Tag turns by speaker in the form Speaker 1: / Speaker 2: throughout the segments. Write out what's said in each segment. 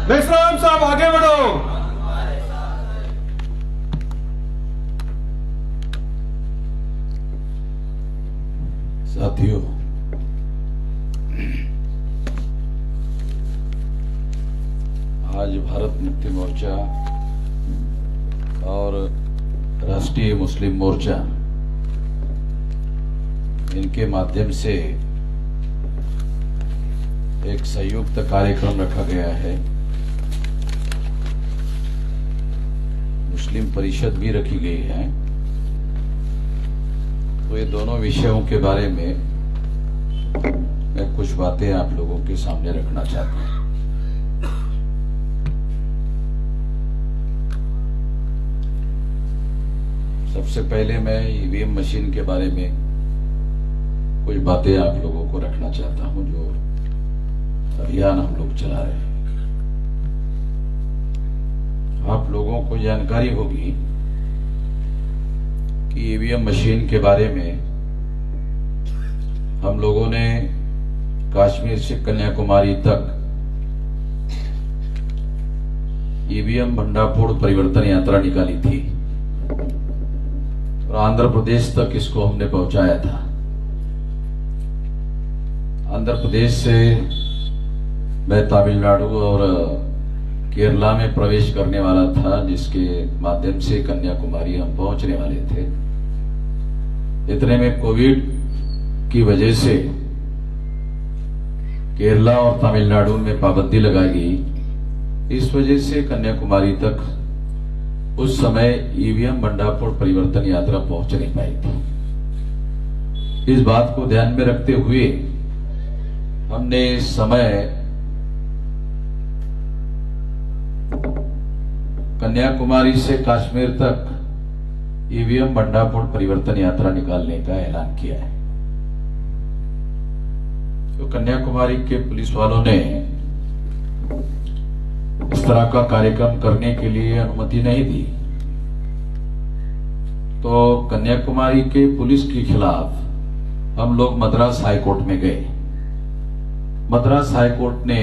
Speaker 1: मेश्राम साहब आगे बढ़ो।
Speaker 2: साथियों, आज भारत मुक्ति मोर्चा और राष्ट्रीय मुस्लिम मोर्चा इनके माध्यम से एक संयुक्त कार्यक्रम रखा गया है। मुस्लिम परिषद भी रखी गई है। तो ये दोनों विषयों के बारे में मैं कुछ बातें आप लोगों के सामने रखना चाहता हूं। सबसे पहले मैं ईवीएम मशीन के बारे में कुछ बातें आप लोगों को रखना चाहता हूं, जो अभियान हम लोग चला रहे हैं। आप लोगों को जानकारी होगी कि ईवीएम मशीन के बारे में हम लोगों ने कश्मीर से कन्याकुमारी तक ईवीएम भंडाफोड़ परिवर्तन यात्रा निकाली थी और आंध्र प्रदेश तक इसको हमने पहुंचाया था। आंध्र प्रदेश से मैं तमिलनाडु और केरला में प्रवेश करने वाला था, जिसके माध्यम से कन्याकुमारी हम पहुंचने वाले थे। इतने में कोविड की वजह से केरला और तमिलनाडु में पाबंदी लगाई गई। इस वजह से कन्याकुमारी तक उस समय ईवीएम भंडाफोड़ परिवर्तन यात्रा पहुंच नहीं पाई थी। इस बात को ध्यान में रखते हुए हमने इस समय कन्याकुमारी से कश्मीर तक ईवीएम भंडाफोड़ परिवर्तन यात्रा निकालने का ऐलान किया है। तो कन्याकुमारी के पुलिस वालों ने इस तरह का कार्यक्रम करने के लिए अनुमति नहीं दी। तो कन्याकुमारी के पुलिस के खिलाफ हम लोग मद्रास हाईकोर्ट में गए। मद्रास हाईकोर्ट ने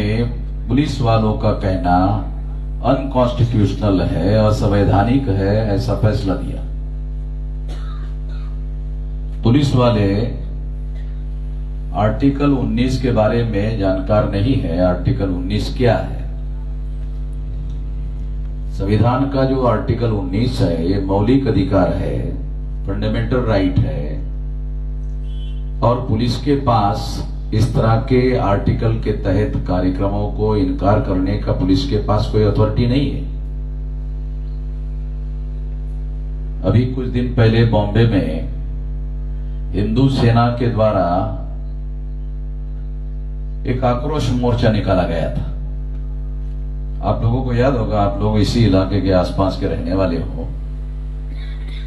Speaker 2: पुलिस वालों का कहना अनकॉन्स्टिट्यूशनल है, असंवैधानिक है, ऐसा फैसला दिया। पुलिस वाले आर्टिकल 19 के बारे में जानकार नहीं है। आर्टिकल 19 क्या है? संविधान का जो आर्टिकल 19 है, ये मौलिक अधिकार है, फंडामेंटल राइट है। और पुलिस के पास इस तरह के आर्टिकल के तहत कार्यक्रमों को इनकार करने का पुलिस के पास कोई अथॉरिटी नहीं है। अभी कुछ दिन पहले बॉम्बे में हिंदू सेना के द्वारा एक आक्रोश मोर्चा निकाला गया था। आप लोगों को याद होगा, आप लोग इसी इलाके के आसपास के रहने वाले हो,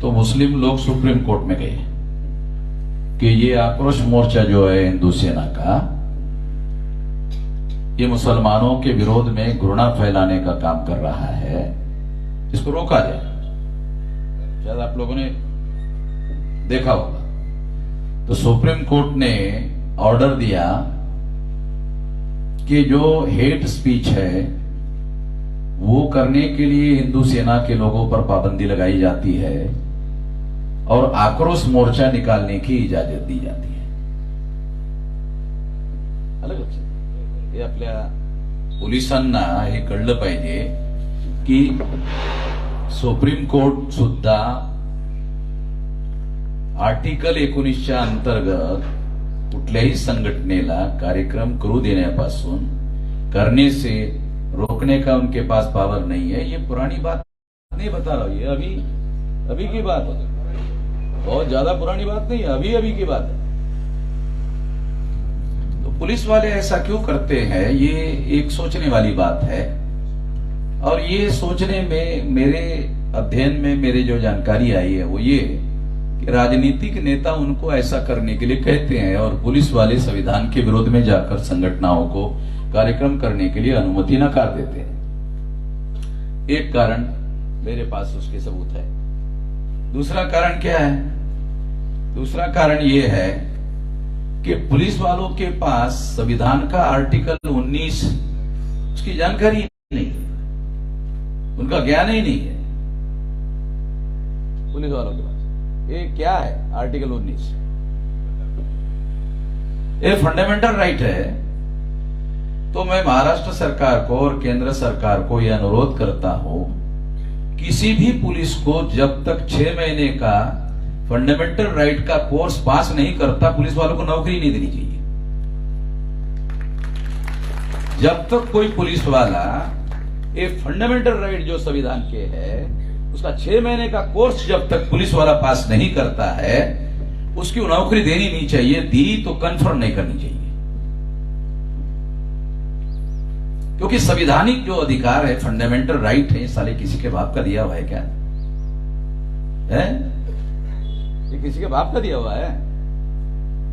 Speaker 2: तो मुस्लिम लोग सुप्रीम कोर्ट में गए कि ये आक्रोश मोर्चा जो है हिंदू सेना का, ये मुसलमानों के विरोध में घृणा फैलाने का काम कर रहा है, इसको रोका जाए। शायद आप लोगों ने देखा होगा। तो सुप्रीम कोर्ट ने ऑर्डर दिया कि जो हेट स्पीच है वो करने के लिए हिंदू सेना के लोगों पर पाबंदी लगाई जाती है और आक्रोश मोर्चा निकालने की इजाजत दी जाती है। अलग लक्षात हे आपल्या पोलिसांना हे कळलं पाहिजे की सुप्रीम कोर्ट सुद्धा आर्टिकल 19च्या अंतर्गत कुठल्याही संघटनेला कार्यक्रम करू देण्यापासून करने से रोकने का उनके पास पावर नहीं है। ये पुरानी बात नहीं बता रहा हूं, ये अभी की बात है, बहुत ज्यादा पुरानी बात नहीं है, अभी की बात है। तो पुलिस वाले ऐसा क्यों करते हैं, ये एक सोचने वाली बात है। और ये सोचने में मेरे अध्ययन में मेरे जो जानकारी आई है वो ये कि राजनीतिक नेता उनको ऐसा करने के लिए कहते हैं और पुलिस वाले संविधान के विरोध में जाकर संगठनों को कार्यक्रम करने के लिए अनुमति नकार देते हैं। एक कारण मेरे पास उसके सबूत है। दूसरा कारण क्या है? दूसरा कारण यह है कि पुलिस वालों के पास संविधान का आर्टिकल 19 उसकी जानकारी नहीं, उनका ज्ञान ही नहीं है पुलिस वालों के पास। ये क्या है आर्टिकल 19? ये फंडामेंटल राइट है। तो मैं महाराष्ट्र सरकार को और केंद्र सरकार को यह अनुरोध करता हूं, किसी भी पुलिस को जब तक 6 महीने का फंडामेंटल राइट का कोर्स पास नहीं करता, पुलिस वालों को नौकरी नहीं देनी चाहिए। जब तक कोई पुलिस वाला ये फंडामेंटल राइट जो संविधान के है उसका 6 महीने का कोर्स जब तक पुलिस वाला पास नहीं करता है, उसकी नौकरी देनी नहीं चाहिए। दी तो कंफर्म नहीं करनी चाहिए, क्योंकि संविधानिक जो अधिकार है, फंडामेंटल राइट है, साले किसी के बाप का दिया हुआ है क्या है? ये किसी के बाप का दिया हुआ है?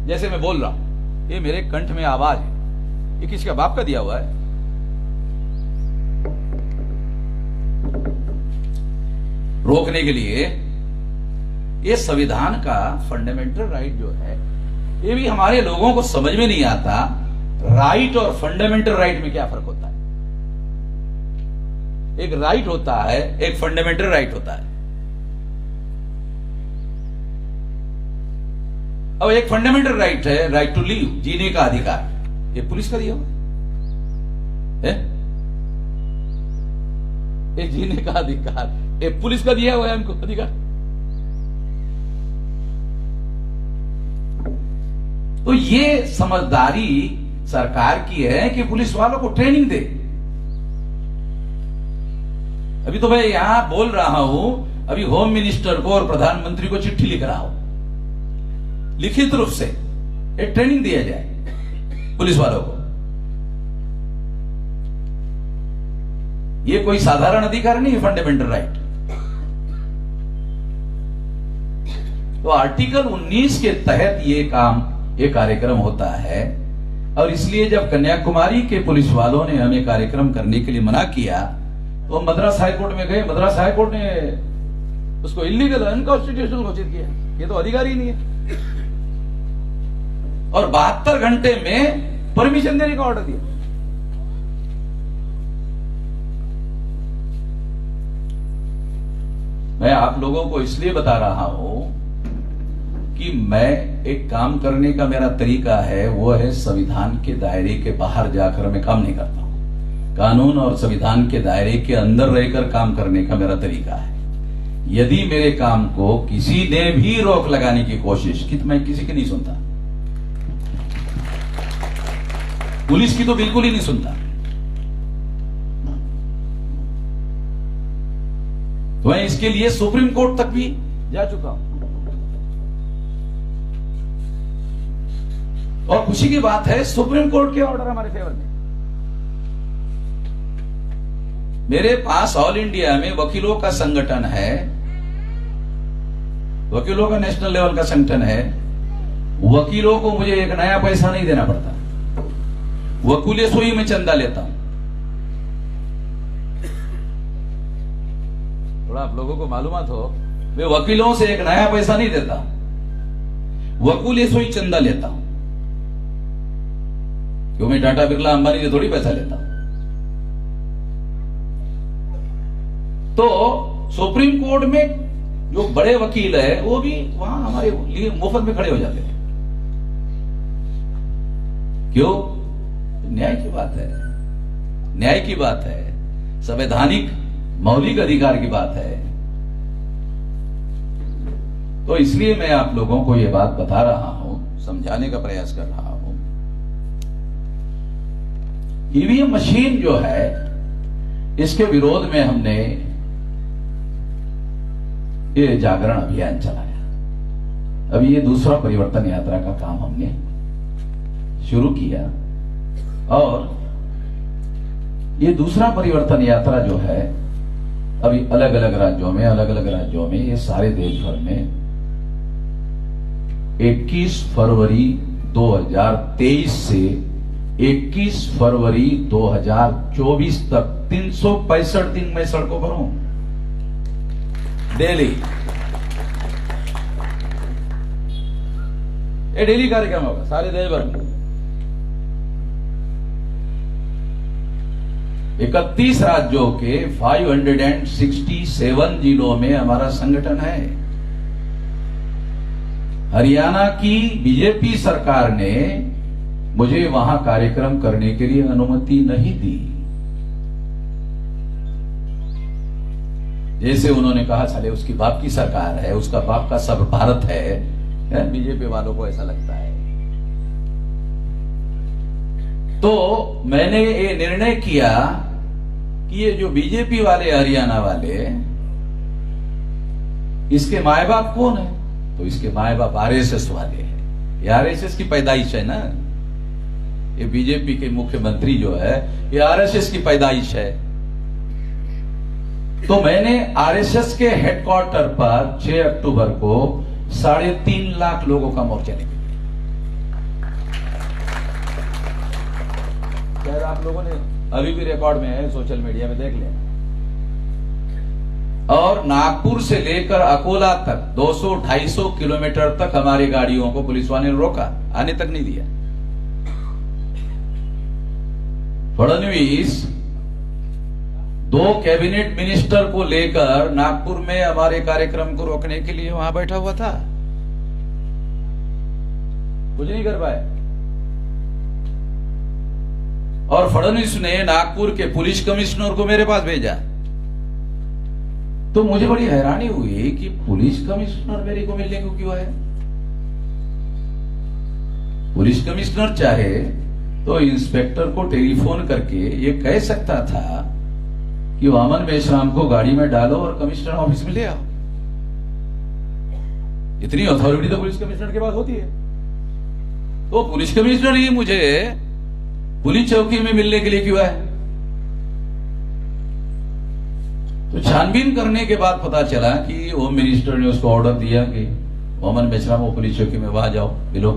Speaker 2: जैसे मैं बोल रहा हूं, ये मेरे कंठ में आवाज है, ये किसी का बाप का दिया हुआ है? रोकने के लिए ये संविधान का फंडामेंटल राइट जो है, ये भी हमारे लोगों को समझ में नहीं आता। राइट और फंडामेंटल राइट में क्या फर्क होता है? एक राइट होता है, एक फंडामेंटल राइट होता है। अब एक फंडामेंटल राइट है, राइट टू लिव, जीने का अधिकार, ये पुलिस का दिया हुआ है। ये जीने का अधिकार ये पुलिस का दिया हुआ है हमको अधिकार। तो ये समझदारी सरकार की है कि पुलिस वालों को ट्रेनिंग दे। अभी तो मैं यहां बोल रहा हूं, अभी होम मिनिस्टर को और प्रधानमंत्री को चिट्ठी लिख रहा हूं, लिखित रूप से एक ट्रेनिंग दिया जाए पुलिस वालों को। ये कोई साधारण अधिकार नहीं है, फंडामेंटल राइट। तो आर्टिकल 19 के तहत ये कार्यक्रम होता है। और इसलिए जब कन्याकुमारी के पुलिस वालों ने हमें कार्यक्रम करने के लिए मना किया, तो हम मद्रास हाईकोर्ट में गए। मद्रास हाईकोर्ट ने उसको इलीगल, अनकॉन्स्टिट्यूशनल घोषित किया, ये तो अधिकार ही नहीं है। और 72 घंटे में परमिशन देने का ऑर्डर दिया। मैं आप लोगों को इसलिए बता रहा हूं कि मैं एक काम करने का मेरा तरीका है, वो है संविधान के दायरे के बाहर जाकर मैं काम नहीं करता हूं। कानून और संविधान के दायरे के अंदर रहकर काम करने का मेरा तरीका है। यदि मेरे काम को किसी ने भी रोक लगाने की कोशिश की तो मैं किसी की नहीं सुनता, पुलिस की तो बिल्कुल ही नहीं सुनता। तो मैं इसके लिए सुप्रीम कोर्ट तक भी जा चुका हूं। और खुशी की बात है, सुप्रीम कोर्ट के ऑर्डर हमारे फेवर में। मेरे पास ऑल इंडिया में वकीलों का संगठन है, वकीलों का नेशनल लेवल का संगठन है। वकीलों को मुझे एक नया पैसा नहीं देना पड़ता। वकीले सोई में चंदा लेता हूं। थोड़ा आप लोगों को मालूमात हो, मैं वकीलों से एक नया पैसा नहीं देता, वकीले सोई चंदा लेता हूं। क्यों? मैं टाटा बिरला अंबानी से थोड़ी पैसा लेता हूं। तो सुप्रीम कोर्ट में जो बड़े वकील है वो भी वहां हमारे लिए मुफ्त में खड़े हो जाते हैं। क्यों? न्याय की बात है, न्याय की बात है, संवैधानिक मौलिक अधिकार की बात है। तो इसलिए मैं आप लोगों को यह बात बता रहा हूं, समझाने का प्रयास कर रहा हूं। ईवीएम मशीन जो है, इसके विरोध में हमने ये जागरण अभियान चलाया। अभी ये दूसरा परिवर्तन यात्रा का काम हमने शुरू किया। और ये दूसरा परिवर्तन यात्रा जो है, अभी अलग अलग राज्यों में ये सारे देश भर में 21 फरवरी 2023 से 21 फरवरी 2024 तक 365 दिन मैं सड़कों पर हूं, डेली। ये डेली कार्यक्रम होगा सारे देश भर में। 31 राज्यों के 567 जिलों में हमारा संगठन है। हरियाणा की बीजेपी सरकार ने मुझे वहां कार्यक्रम करने के लिए अनुमति नहीं दी। जैसे उन्होंने कहा साले उसकी बाप की सरकार है, उसका बाप का सब भारत है, बीजेपी वालों को ऐसा लगता है। तो मैंने ये निर्णय किया कि ये जो बीजेपी वाले हरियाणा वाले, इसके माए बाप कौन है? तो इसके माए बाप आरएसएस वाले हैं। ये आरएसएस की पैदाइश है ना, ये बीजेपी के मुख्यमंत्री जो है ये आरएसएस की पैदाइश है। तो मैंने आरएसएस के हेडक्वार्टर पर 6 अक्टूबर को 3.5 लाख लोगों का मोर्चा निकाला। शायद आप लोगों ने अभी भी रिकॉर्ड में है, सोशल मीडिया में देख लेना। और नागपुर से लेकर अकोला तक 200-250 किलोमीटर तक हमारी गाड़ियों को पुलिस वाले ने रोका, आने तक नहीं दिया। फडणवीस 2 कैबिनेट मिनिस्टर को लेकर नागपुर में हमारे कार्यक्रम को रोकने के लिए वहां बैठा हुआ था, कुछ नहीं कर पाए। और फडणवीस ने नागपुर के पुलिस कमिश्नर को मेरे पास भेजा। तो मुझे बड़ी हैरानी हुई कि पुलिस कमिश्नर मेरे को मिलने को क्यों आया। पुलिस कमिश्नर चाहे तो इंस्पेक्टर को टेलीफोन करके ये कह सकता था कि वामन मेश्राम को गाड़ी में डालो और कमिश्नर ऑफिस में ले आओ। इतनी अथॉरिटी तो पुलिस कमिश्नर के पास होती है। तो पुलिस कमिश्नर ही मुझे पुलिस चौकी में मिलने के लिए क्यों आए? तो छानबीन करने के बाद पता चला कि होम मिनिस्टर ने उसको ऑर्डर दिया कि वामन मेश्राम वो पुलिस चौकी में वहां जाओ, मिलो।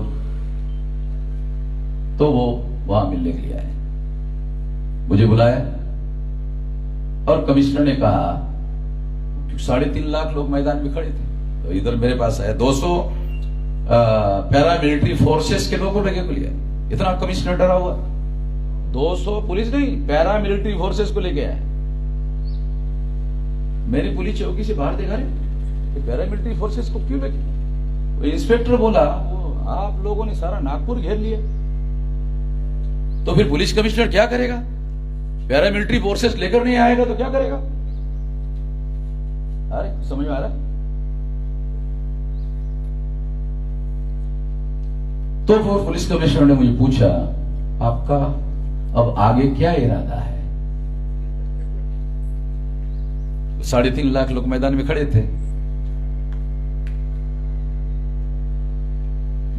Speaker 2: तो वो वहां मिलने के लिए आए, मुझे बुलाया और कमिश्नर ने कहा 3.5 लाख लोग मैदान में खड़े थे। तो इधर मेरे पास आया 200 पैरामिलिट्री फोर्सेस के लोगों लगे को लिया। इतना कमिश्नर डरा हुआ। 200 पुलिस नहीं, पैरामिलिट्री फोर्सेस को लेके आया। मेरी पुलिस चौकी से बाहर देखा रहे पैरामिलिट्री फोर्सेस को क्यों लेके? इंस्पेक्टर बोला आप लोगों ने सारा नागपुर घेर लिया, तो फिर पुलिस कमिश्नर क्या करेगा? पैरामिलिट्री फोर्सेस लेकर नहीं आएगा तो क्या करेगा? अरे समझ में आ रहा है? तो वो पुलिस कमिश्नर ने मुझे पूछा आपका अब आगे क्या इरादा है? 3.5 लाख लोग मैदान में खड़े थे।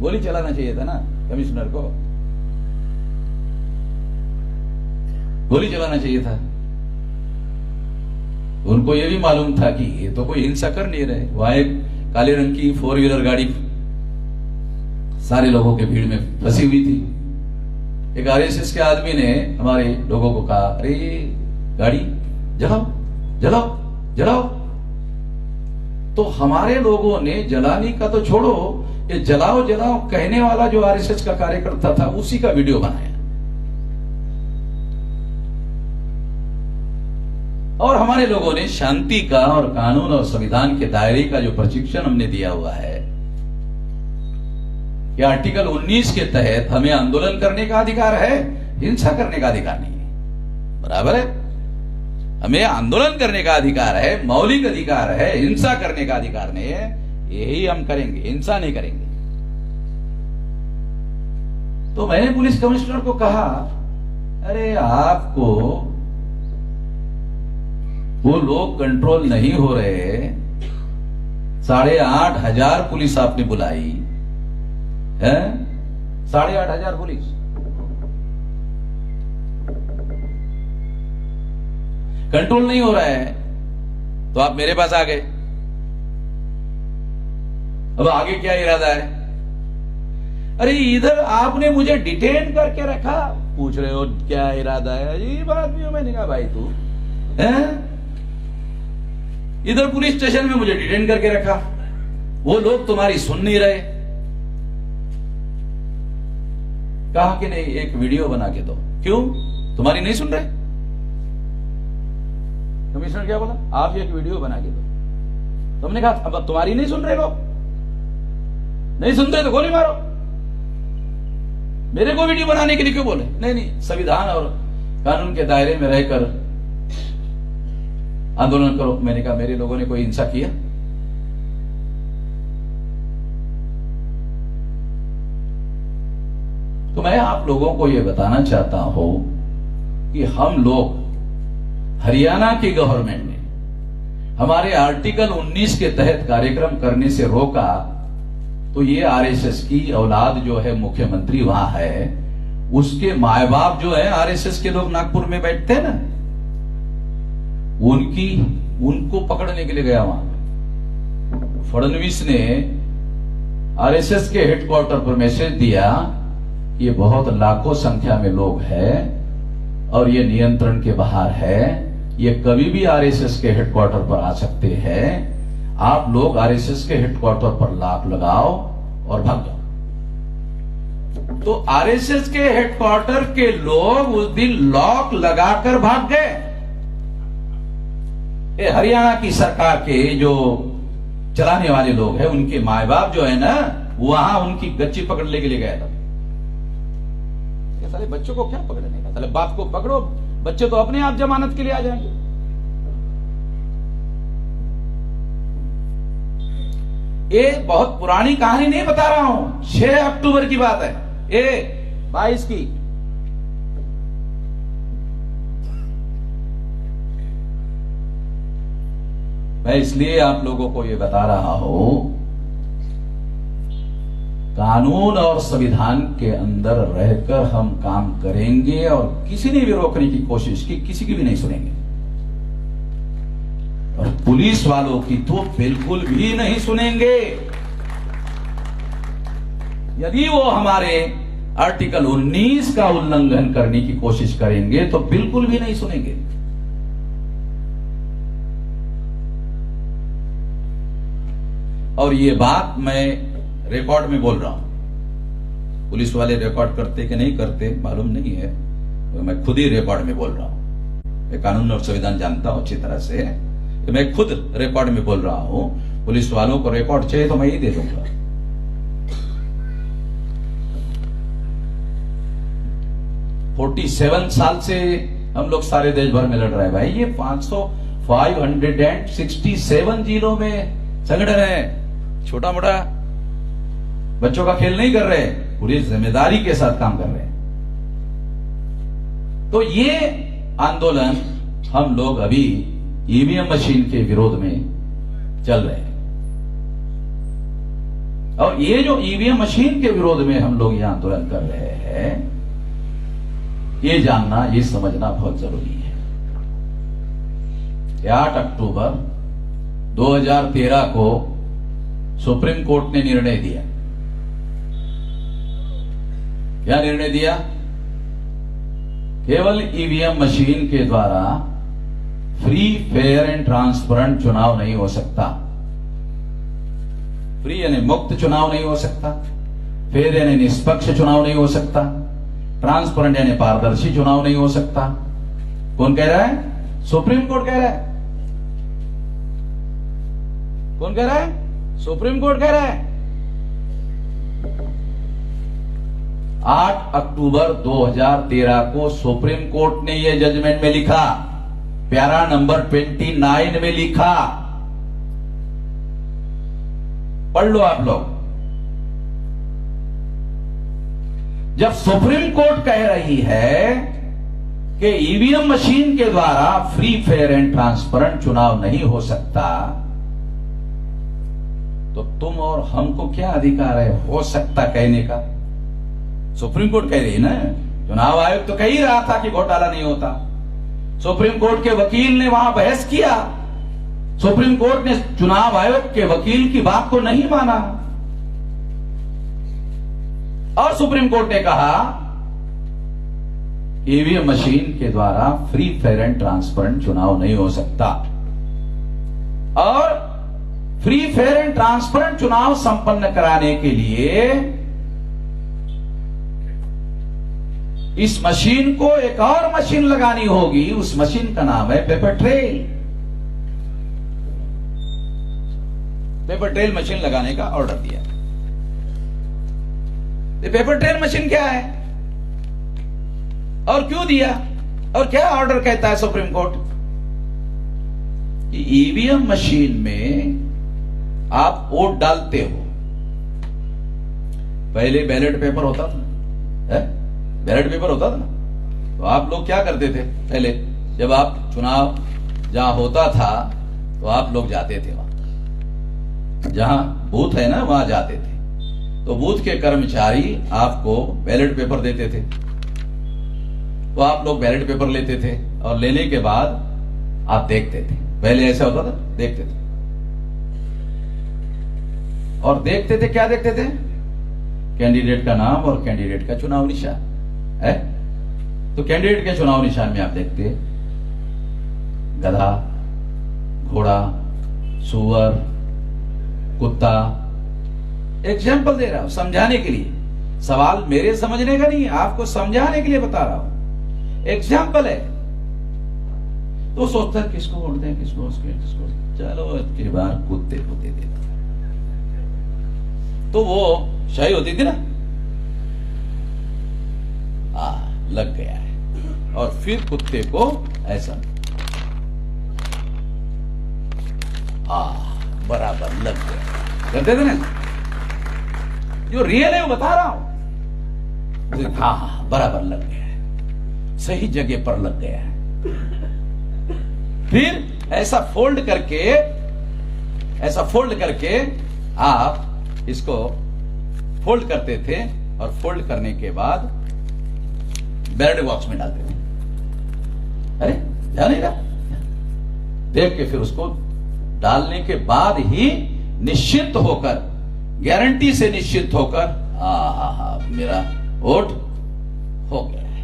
Speaker 2: गोली चलाना चाहिए था ना कमिश्नर को, गोली चलाना चाहिए था। उनको यह भी मालूम था कि ये तो कोई हिंसा कर नहीं रहे। वहां एक काले रंग की 4 व्हीलर गाड़ी सारे लोगों के भीड़ में फंसी हुई थी। एक आरएसएस के आदमी ने हमारे लोगों को कहा अरे गाड़ी जलाओ जलाओ जलाओ। तो हमारे लोगों ने जलाने का तो छोड़ो, ये जलाओ जलाओ कहने वाला जो आरएसएस का कार्यकर्ता था उसी का वीडियो बनाया। और हमारे लोगों ने शांति का और कानून और संविधान के दायरे का जो प्रशिक्षण हमने दिया हुआ है कि आर्टिकल 19 के तहत हमें आंदोलन करने का अधिकार है, हिंसा करने का अधिकार नहीं है। बराबर है? हमें आंदोलन करने का अधिकार है, मौलिक अधिकार है, हिंसा करने का अधिकार नहीं है। यही हम करेंगे, हिंसा नहीं करेंगे। तो मैंने पुलिस कमिश्नर को कहा अरे आपको वो लोग कंट्रोल नहीं हो रहे, 8,500 पुलिस आपने बुलाई है, 8,500 पुलिस, कंट्रोल नहीं हो रहा है, तो आप मेरे पास आ गए। अब आगे क्या इरादा है? अरे इधर आपने मुझे डिटेन करके रखा, पूछ रहे हो क्या इरादा है? अजीब आदमी हो। मैंने कहा भाई तू है, इधर पुलिस स्टेशन में मुझे डिटेन करके रखा, वो लोग तुम्हारी सुन नहीं रहे। कहा कि नहीं एक वीडियो बना के दो। क्यों? तुम्हारी नहीं सुन रहे? कमिश्नर क्या बोला, आप एक वीडियो बना के दो। तुमने कहा अब तुम्हारी नहीं सुन रहे लोग, नहीं सुन रहे तो गोली मारो। मेरे को वीडियो बनाने के लिए क्यों बोले? नहीं, संविधान और कानून के दायरे में रहकर आंदोलन करो। मैंने कहा मेरे लोगों ने कोई हिंसा किया? तो मैं आप लोगों को यह बताना चाहता हूं कि हम लोग, हरियाणा की गवर्नमेंट ने हमारे आर्टिकल 19 के तहत कार्यक्रम करने से रोका, तो ये आरएसएस की औलाद जो है मुख्यमंत्री वहां है, उसके माए बाप जो है आरएसएस के लोग नागपुर में बैठते हैं ना, उनको पकड़ने के लिए गया वहां। फडणवीस ने आरएसएस के हेडक्वार्टर पर मैसेज दिया, ये बहुत लाखों संख्या में लोग हैं और ये नियंत्रण के बाहर है, ये कभी भी आरएसएस के हेडक्वार्टर पर आ सकते हैं, आप लोग आरएसएस के हेडक्वार्टर पर लॉक लगाओ और भाग जाओ। तो आरएसएस के हेडक्वार्टर के लोग उस दिन लॉक लगाकर भाग गए। ये हरियाणा की सरकार के जो चलाने वाले लोग हैं, उनके माए बाप जो है ना, वहां उनकी गच्ची पकड़ने के लिए गया था। साले बच्चों को क्या पकड़ने का, साले बाप को पकड़ो, बच्चे तो अपने आप जमानत के लिए आ जाएंगे। ये बहुत पुरानी कहानी नहीं बता रहा हूं, 6 अक्टूबर की बात है, 22 की। मैं इसलिए आप लोगों को यह बता रहा हूं, कानून और संविधान के अंदर रहकर हम काम करेंगे और किसी ने भी रोकने की कोशिश की, किसी की भी नहीं सुनेंगे। और पुलिस वालों की तो बिल्कुल भी नहीं सुनेंगे। यदि वो हमारे आर्टिकल 19 का उल्लंघन करने की कोशिश करेंगे तो बिल्कुल भी नहीं सुनेंगे। और ये बात मैं रिकॉर्ड में बोल रहा हूं, पुलिस वाले रिकॉर्ड करते कि नहीं करते मालूम नहीं है, तो मैं खुद ही रिकॉर्ड में बोल रहा हूं। मैं कानून और संविधान जानता हूं अच्छी तरह से, तो मैं खुद रिकॉर्ड में बोल रहा हूं। पुलिस वालों को रिकॉर्ड चाहिए तो मैं ही दे दूंगा। फोर्टी 7 साल से हम लोग सारे देश भर में लड़ रहे हैं भाई। ये 567 जिलों में संगठन है, छोटा मोटा बच्चों का खेल नहीं कर रहे, पूरी जिम्मेदारी के साथ काम कर रहे हैं। तो ये आंदोलन हम लोग अभी ईवीएम मशीन के विरोध में चल रहे हैं। और ये जो ईवीएम मशीन के विरोध में हम लोग ये आंदोलन कर रहे हैं, ये जानना, ये समझना बहुत जरूरी है। 8 अक्टूबर 2013 को सुप्रीम कोर्ट ने निर्णय दिया। क्या निर्णय दिया? केवल ईवीएम मशीन के द्वारा फ्री, फेयर एंड ट्रांसपेरेंट चुनाव नहीं हो सकता। फ्री यानी मुक्त चुनाव नहीं हो सकता, फेयर यानी निष्पक्ष चुनाव नहीं हो सकता, ट्रांसपेरेंट यानी पारदर्शी चुनाव नहीं हो सकता। कौन कह रहा है? सुप्रीम कोर्ट कह रहा है। कौन कह रहा है? सुप्रीम कोर्ट कह रहा है। 8 अक्टूबर 2013 को सुप्रीम कोर्ट ने यह जजमेंट में लिखा, प्यारा नंबर 29 में लिखा, पढ़ लो आप लोग। जब सुप्रीम कोर्ट कह रही है कि ईवीएम मशीन के द्वारा फ्री, फेयर एंड ट्रांसपेरेंट चुनाव नहीं हो सकता, तो तुम और हमको क्या अधिकार है हो सकता कहने का? सुप्रीम कोर्ट कह रही है ना। चुनाव आयोग तो कह ही रहा था कि घोटाला नहीं होता। सुप्रीम कोर्ट के वकील ने वहां बहस किया, सुप्रीम कोर्ट ने चुनाव आयोग के वकील की बात को नहीं माना और सुप्रीम कोर्ट ने कहा ईवीएम मशीन के द्वारा फ्री, फेयर एंड ट्रांसपेरेंट चुनाव नहीं हो सकता। और फ्री, फेयर एंड ट्रांसपेरेंट चुनाव संपन्न कराने के लिए इस मशीन को एक और मशीन लगानी होगी। उस मशीन का नाम है paper trail. Paper trail machine लगाने का ऑर्डर दिया। पेपर ट्रेल मशीन क्या है और क्यों दिया और क्या ऑर्डर कहता है सुप्रीम कोर्ट? ईवीएम मशीन में आप वोट डालते हो। पहले बैलेट पेपर होता था, बैलेट पेपर होता था ना, तो आप लोग क्या करते थे? पहले जब आप चुनाव जहां होता था तो आप लोग जाते थे, वहां जहां बूथ है ना वहां जाते थे, तो बूथ के कर्मचारी आपको बैलेट पेपर देते थे, तो आप लोग बैलेट पेपर लेते थे और लेने के बाद आप देखते थे। पहले ऐसा होता था, देखते थे और देखते थे, क्या देखते थे? कैंडिडेट का नाम और कैंडिडेट का चुनाव निशान है। तो कैंडिडेट के चुनाव निशान में आप देखते गधा, घोड़ा, सुअर, कुत्ता। एग्जाम्पल दे रहा हूं समझाने के लिए, सवाल मेरे समझने का नहीं, आपको समझाने के लिए बता रहा हूं। एग्जाम्पल है। तो सोचता है किसको वोट दें, किसको, चलो इसके बाद कुत्ते को दे देता। तो वो शाही होती थी ना, लग गया है। और फिर कुत्ते को ऐसा बराबर लग गया, करते थे ना। जो रियल है वो बता रहा हूं। हाँ बराबर लग गया है, सही जगह पर लग गया है। फिर ऐसा फोल्ड करके आप इसको फोल्ड करते थे और फोल्ड करने के बाद बैलेट बॉक्स में डालते थे। अरे ध्यान नहीं रहा, देख के फिर उसको डालने के बाद ही निश्चित होकर, गारंटी से निश्चित होकर, मेरा वोट हो गया है।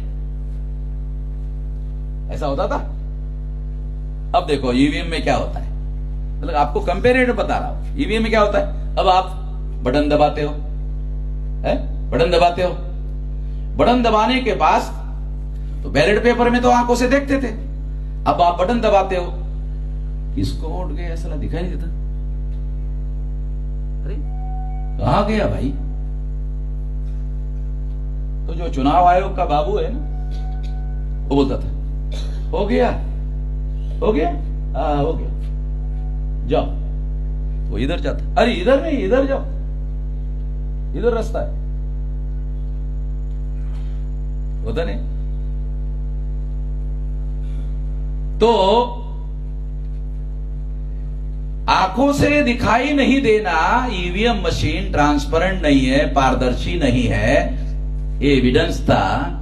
Speaker 2: ऐसा होता था। अब देखो ईवीएम में क्या होता है, मतलब आपको कंपेरेटिव बता रहा हूं। ईवीएम में क्या होता है? अब आप बटन दबाते हो, बटन दबाने के बाद तो बैलेट पेपर में तो आंखों से देखते थे, अब आप बटन दबाते हो, किसको वोट गया ऐसा दिखाई नहीं देता। अरे कहां गया भाई? तो जो चुनाव आयोग का बाबू है ना, वो बोलता था हो गया, हो गया, हो गया, जाओ। वो इधर जाता, अरे इधर नहीं, इधर जाओ, इधर रास्ता है, होता नहीं। तो आंखों से दिखाई नहीं देना, ईवीएम मशीन ट्रांसपेरेंट नहीं है, पारदर्शी नहीं है, एविडेंस था।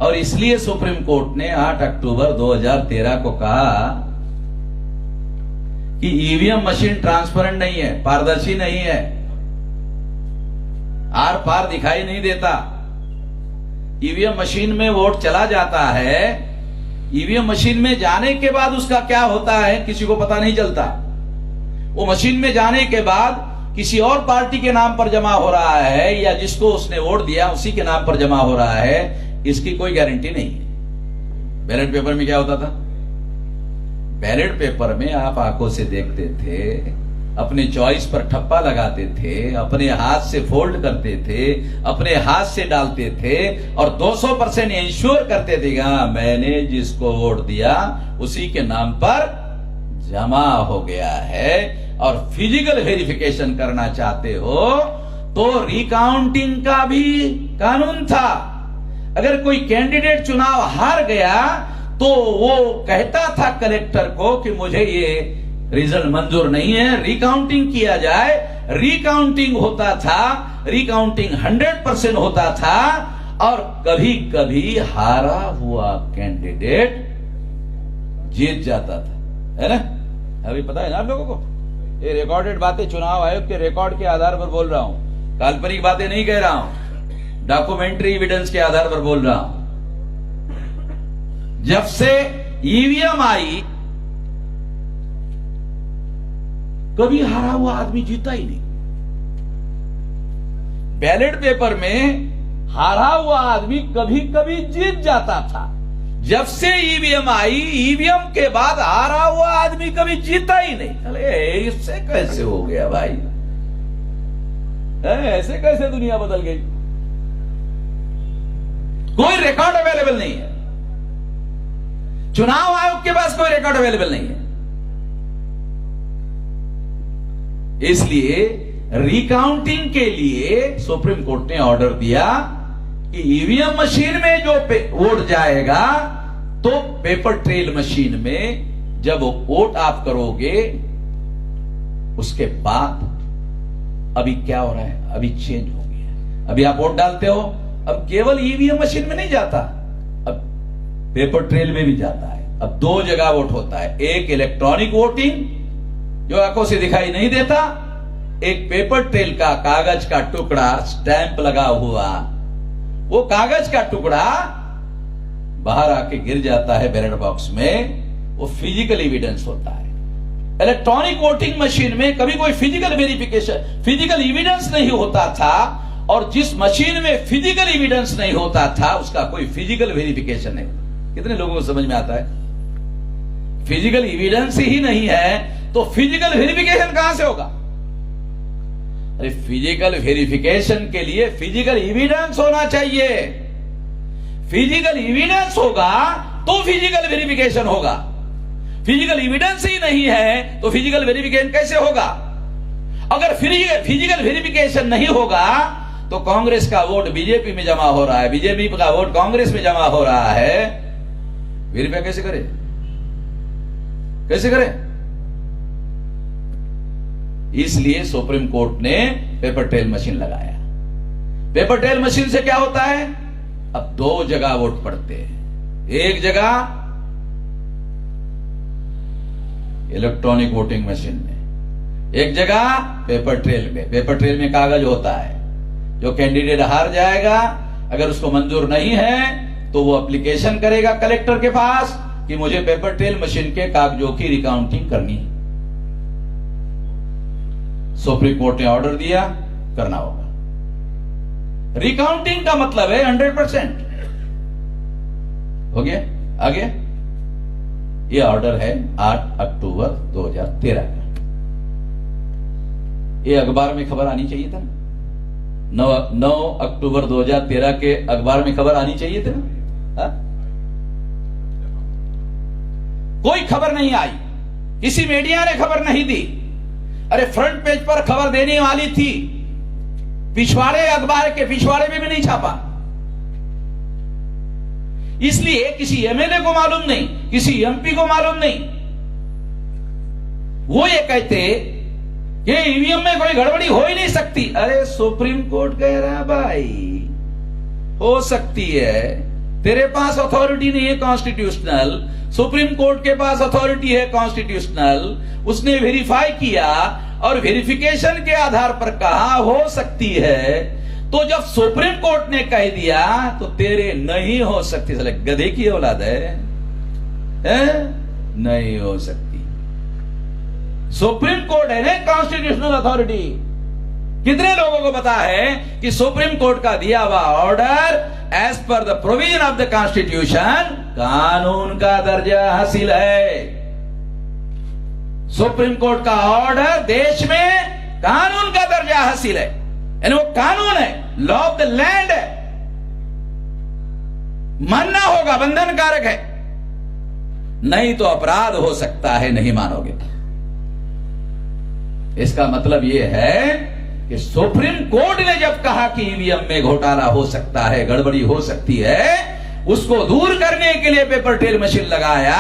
Speaker 2: और इसलिए सुप्रीम कोर्ट ने 8 अक्टूबर 2013 को कहा कि ईवीएम मशीन ट्रांसपेरेंट नहीं है, पारदर्शी नहीं है, आर पार दिखाई नहीं देता। ईवीएम मशीन में वोट चला जाता है, ईवीएम मशीन में जाने के बाद उसका क्या होता है किसी को पता नहीं चलता। वो मशीन में जाने के बाद किसी और पार्टी के नाम पर जमा हो रहा है या जिसको उसने वोट दिया उसी के नाम पर जमा हो रहा है, इसकी कोई गारंटी नहीं है। बैलेट पेपर में क्या होता था? बैलेट पेपर में आप आंखों से देखते थे, अपने चॉइस पर ठप्पा लगाते थे, अपने हाथ से फोल्ड करते थे, अपने हाथ से डालते थे और 200% इंश्योर करते थे मैंने जिसको वोट दिया उसी के नाम पर जमा हो गया है। और फिजिकल वेरिफिकेशन करना चाहते हो तो रिकाउंटिंग का भी कानून था। अगर कोई कैंडिडेट चुनाव हार गया तो वो कहता था कलेक्टर को कि मुझे ये रिजल्ट मंजूर नहीं है, रिकाउंटिंग किया जाए। रिकाउंटिंग होता था, रिकाउंटिंग 100% होता था और कभी कभी हारा हुआ कैंडिडेट जीत जाता था, है ना? अभी पता है ना आप लोगों को, ये रिकॉर्डेड बातें चुनाव आयोग के रिकॉर्ड के आधार पर बोल रहा हूं, काल्पनिक बातें नहीं कह रहा हूं, डॉक्यूमेंट्री एविडेंस के आधार पर बोल रहा हूं। जब से ईवीएम आई कभी हारा हुआ आदमी जीता ही नहीं। बैलेट पेपर में हारा हुआ आदमी कभी कभी जीत जाता था। जब से ईवीएम आई, ईवीएम के बाद हारा हुआ आदमी कभी जीता ही नहीं। अरे इससे कैसे हो गया भाई, ऐसे कैसे दुनिया बदल गई? कोई रिकॉर्ड अवेलेबल नहीं है, चुनाव आयोग के पास कोई रिकॉर्ड अवेलेबल नहीं है। इसलिए रिकाउंटिंग के लिए सुप्रीम कोर्ट ने ऑर्डर दिया कि ईवीएम मशीन में जो वोट जाएगा तो पेपर ट्रेल मशीन में जब वोट आप करोगे उसके बाद, अभी क्या हो रहा है, अभी चेंज हो गया। अभी आप वोट डालते हो, अब केवल ईवीएम मशीन में नहीं जाता, अब पेपर ट्रेल में भी जाता है। अब दो जगह वोट होता है, एक इलेक्ट्रॉनिक वोटिंग जो आंखों से दिखाई नहीं देता, एक पेपर ट्रेल का कागज का टुकड़ा स्टैंप लगा हुआ, वो कागज का टुकड़ा बाहर आके गिर जाता है बैलेट बॉक्स में, वो फिजिकल एविडेंस होता है। इलेक्ट्रॉनिक वोटिंग मशीन में कभी कोई फिजिकल वेरिफिकेशन, फिजिकल एविडेंस नहीं होता था, और जिस मशीन में फिजिकल एविडेंस नहीं होता था उसका कोई फिजिकल वेरिफिकेशन नहीं होता। कितने लोगों को समझ में आता है? फिजिकल एविडेंस ही नहीं है तो फिजिकल वेरिफिकेशन कहां से होगा? अरे फिजिकल वेरिफिकेशन के लिए फिजिकल एविडेंस होना चाहिए, फिजिकल एविडेंस होगा तो फिजिकल वेरिफिकेशन होगा। फिजिकल एविडेंस ही नहीं है तो फिजिकल वेरिफिकेशन कैसे होगा? अगर फिजिकल वेरिफिकेशन नहीं होगा तो कांग्रेस का वोट बीजेपी में जमा हो रहा है, बीजेपी का वोट कांग्रेस में जमा हो रहा है, वेरीफाई कैसे करे, कैसे करे? इसलिए सुप्रीम कोर्ट ने पेपर ट्रेल मशीन लगाया। पेपर ट्रेल मशीन से क्या होता है? अब दो जगह वोट पड़ते हैं, एक जगह इलेक्ट्रॉनिक वोटिंग मशीन में, एक जगह पेपर ट्रेल में। पेपर ट्रेल में कागज होता है, जो कैंडिडेट हार जाएगा अगर उसको मंजूर नहीं है तो वो एप्लीकेशन करेगा कलेक्टर के पास कि मुझे पेपर ट्रेल मशीन के कागजों की रिकाउंटिंग करनी है। सुप्रीम कोर्ट ने ऑर्डर दिया, करना होगा। रिकाउंटिंग का मतलब है 100%। हो गया? आगे ये ऑर्डर है 8 अक्टूबर 2013 का। ये अखबार में खबर आनी चाहिए था ना, 9 अक्टूबर 2013 के अखबार में खबर आनी चाहिए थी ना। कोई खबर नहीं आई, किसी मीडिया ने खबर नहीं दी। अरे फ्रंट पेज पर खबर देने वाली थी, पिछवाड़े अखबार के पिछवाड़े में भी नहीं छापा। इसलिए किसी एमएलए को मालूम नहीं, किसी एमपी को मालूम नहीं। वो ये कहते कि ईवीएम में कोई गड़बड़ी हो ही नहीं सकती। अरे सुप्रीम कोर्ट कह रहा है भाई हो सकती है, तेरे पास अथॉरिटी नहीं है कॉन्स्टिट्यूशनल, सुप्रीम कोर्ट के पास अथॉरिटी है कॉन्स्टिट्यूशनल। उसने वेरीफाई किया और वेरिफिकेशन के आधार पर कहा हो सकती है। तो जब सुप्रीम कोर्ट ने कह दिया तो तेरे नहीं हो सकती। साले गधे की औलाद है? नहीं हो सकती। सुप्रीम कोर्ट है ना कॉन्स्टिट्यूशनल अथॉरिटी। कितने लोगों को पता है कि सुप्रीम कोर्ट का दिया हुआ order as per the provision of the constitution कानून का दर्जा हासिल है। सुप्रीम कोर्ट का ऑर्डर देश में कानून का दर्जा हासिल है, यानी वो कानून है, लॉ ऑफ द लैंड है, मानना होगा, बंधन कारक है, नहीं तो अपराध हो सकता है, नहीं मानोगे। इसका मतलब यह है कि सुप्रीम कोर्ट ने जब कहा कि ईवीएम में घोटाला हो सकता है, गड़बड़ी हो सकती है, उसको दूर करने के लिए पेपर ट्रेल मशीन लगाया।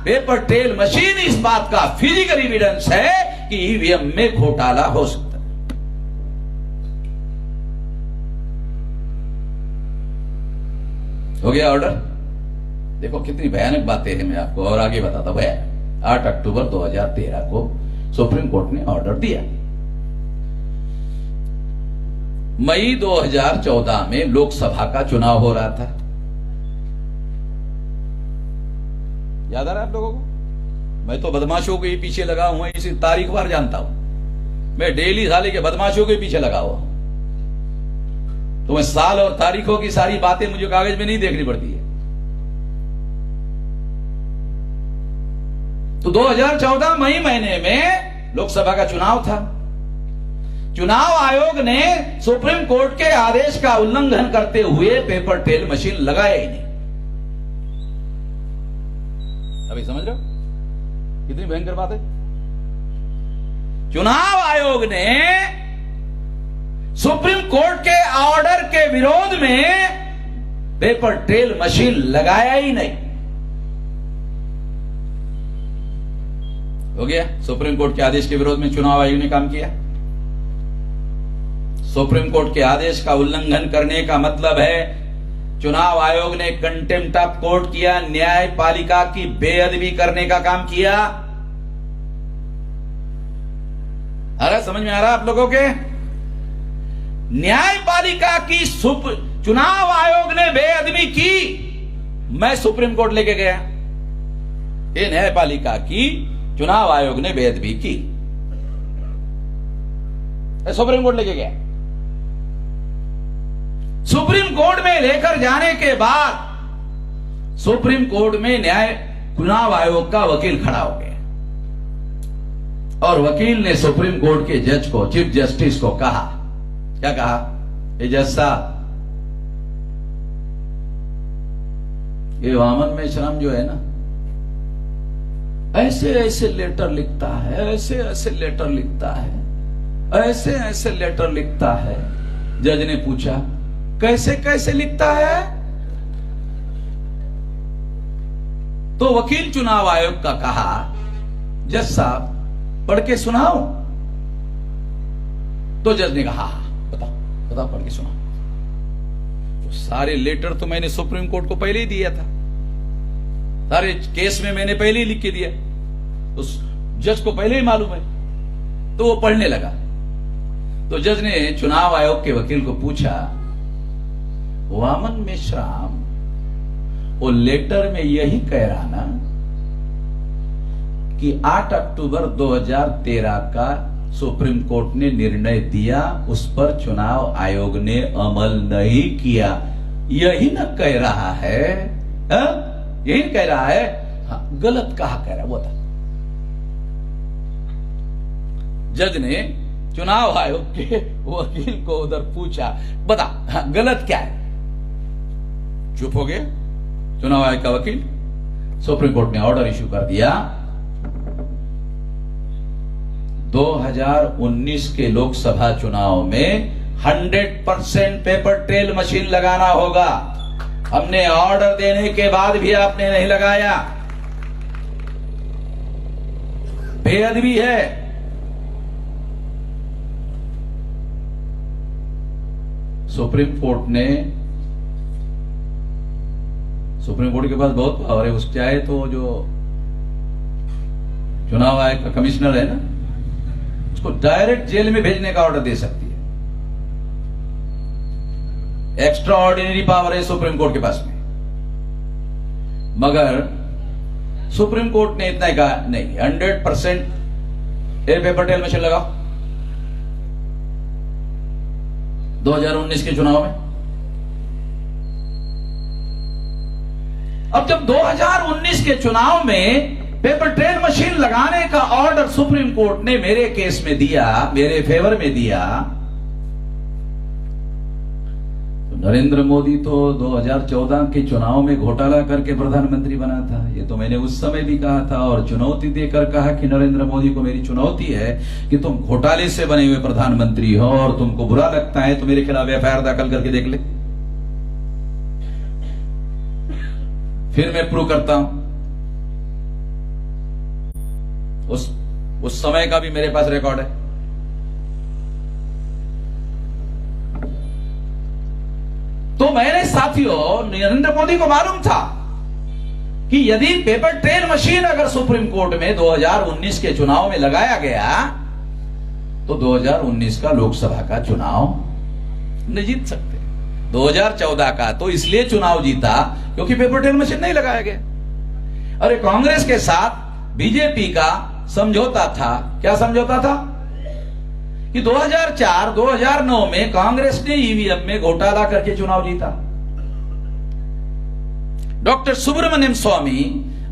Speaker 2: पेपर ट्रेल मशीन इस बात का फिजिकल एविडेंस है कि ईवीएम में घोटाला हो सकता है। हो गया ऑर्डर? देखो कितनी भयानक बातें हैं, मैं आपको और आगे बताता हूं। 8 अक्टूबर 2013 को सुप्रीम कोर्ट ने ऑर्डर दिया। मई 2014 में लोकसभा का चुनाव हो रहा था, याद आ रहा है आप लोगों को? मैं तो बदमाशों के पीछे लगा हुआ, इसी तारीख बार जानता हूं मैं, डेली साले के बदमाशों के पीछे लगा हुआ। तो मैं साल और तारीखों की सारी बातें मुझे कागज में नहीं देखनी पड़ती है। तो तो 2014 मई महीने में लोकसभा का चुनाव था। चुनाव आयोग ने सुप्रीम कोर्ट के आदेश का उल्लंघन करते हुए पेपर ट्रेल मशीन लगाया ही नहीं। अभी समझ रहे हो कितनी भयंकर बात है। चुनाव आयोग ने सुप्रीम कोर्ट के ऑर्डर के विरोध में पेपर ट्रेल मशीन लगाया ही नहीं। हो गया, सुप्रीम कोर्ट के आदेश के विरोध में चुनाव आयोग ने काम किया। सुप्रीम कोर्ट के आदेश का उल्लंघन करने का मतलब है चुनाव आयोग ने कंटेम्प्ट ऑफ कोर्ट किया, न्यायपालिका की बेअदबी करने का काम किया। अरे समझ में आ रहा है आप लोगों के? न्यायपालिका की चुनाव आयोग ने बेअदबी की, मैं सुप्रीम कोर्ट लेके गया। ये न्यायपालिका की चुनाव आयोग ने बेअदबी की, सुप्रीम कोर्ट लेके गया। सुप्रीम कोर्ट में लेकर जाने के बाद सुप्रीम कोर्ट में चुनाव आयोग का वकील खड़ा हो गया और वकील ने सुप्रीम कोर्ट के जज को, चीफ जस्टिस को कहा, क्या कहा? ये जज साहब, ये वामन मेश्राम जो है ना, ऐसे ऐसे लेटर लिखता है, ऐसे ऐसे लेटर लिखता है, ऐसे ऐसे लेटर लिखता है। जज ने पूछा, कैसे कैसे लिखता है? तो वकील चुनाव आयोग का कहा, जज साहब पढ़ के सुनाओ। तो जज ने कहा, बताओ पढ़ के सुनाओ। तो सारे लेटर तो मैंने सुप्रीम कोर्ट को पहले ही दिया था, सारे केस में मैंने पहले ही लिख के दिया, तो जज को पहले ही मालूम है। तो वो पढ़ने लगा। तो जज ने चुनाव आयोग के वकील को पूछा, वामन मेश्राम, वो लेटर में यही कह रहा ना कि 8 अक्टूबर 2013 का सुप्रीम कोर्ट ने निर्णय दिया, उस पर चुनाव आयोग ने अमल नहीं किया, यही ना कह रहा है? यही कह रहा है? हाँ, गलत कहा कह रहा है वो था। जज ने चुनाव आयोग के वकील को उधर पूछा, बता हाँ, गलत क्या है? चुप हो गया चुनाव आयोग का वकील। सुप्रीम कोर्ट ने ऑर्डर इश्यू कर दिया, 2019 के लोकसभा चुनाव में 100% पेपर ट्रेल मशीन लगाना होगा। हमने ऑर्डर देने के बाद भी आपने नहीं लगाया, बेअदबी है। सुप्रीम कोर्ट के पास बहुत पावर है। उस चाहे तो जो चुनाव आयोग का कमिश्नर है ना, उसको डायरेक्ट जेल में भेजने का ऑर्डर दे सकती है। एक्स्ट्रा ऑर्डिनरी पावर है सुप्रीम कोर्ट के पास में। मगर सुप्रीम कोर्ट ने इतना ही कहा, नहीं 100% एयर पेपर ट्रेल मशीन लगाओ 2019 के चुनाव में। अब जब 2019 के चुनाव में पेपर ट्रेल मशीन लगाने का ऑर्डर सुप्रीम कोर्ट ने मेरे केस में दिया, मेरे फेवर में दिया, तो नरेंद्र मोदी तो 2014 के चुनाव में घोटाला करके प्रधानमंत्री बना था। ये तो मैंने उस समय भी कहा था और चुनौती देकर कहा कि नरेंद्र मोदी को मेरी चुनौती है कि तुम घोटाले से बने हुए प्रधानमंत्री हो और तुमको बुरा लगता है तो मेरे खिलाफ एफआईआर दाखिल करके देख ले, फिर मैं प्रूव करता हूं। उस समय का भी मेरे पास रिकॉर्ड है। तो मैंने साथियों, नरेंद्र मोदी को मालूम था कि यदि पेपर ट्रेल मशीन अगर सुप्रीम कोर्ट में 2019 के चुनाव में लगाया गया तो 2019 का लोकसभा का चुनाव नहीं जीत सकते। 2014 का तो इसलिए चुनाव जीता क्योंकि पेपर ट्रेल मशीन नहीं लगाया गया। अरे कांग्रेस के साथ बीजेपी का समझौता था। क्या समझौता था? कि 2004-2009 में कांग्रेस ने ईवीएम में घोटाला करके चुनाव जीता। डॉक्टर सुब्रमण्यम स्वामी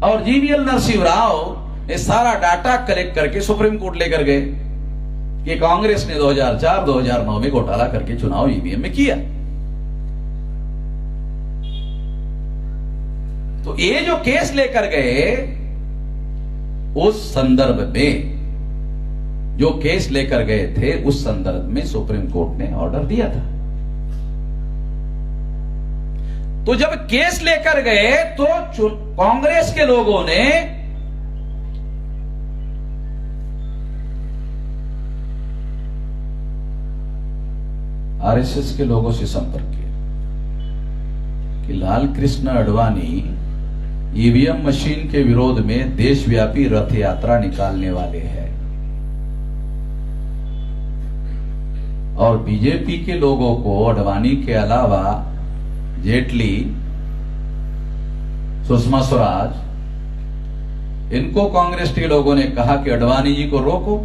Speaker 2: और जीवीएल नरसिंह राव ये सारा डाटा कलेक्ट करके सुप्रीम कोर्ट लेकर गए कि कांग्रेस ने 2004-2009 में घोटाला करके चुनाव ईवीएम में किया। तो ये जो केस लेकर गए, उस संदर्भ में जो केस लेकर गए थे, उस संदर्भ में सुप्रीम कोर्ट ने ऑर्डर दिया था। तो जब केस लेकर गए तो कांग्रेस के लोगों ने आरएसएस के लोगों से संपर्क किया कि लाल कृष्ण आडवाणी ईवीएम मशीन के विरोध में देशव्यापी रथ यात्रा निकालने वाले हैं और बीजेपी के लोगों को आडवाणी के अलावा जेटली, सुषमा स्वराज, इनको कांग्रेस के लोगों ने कहा कि आडवाणी जी को रोको।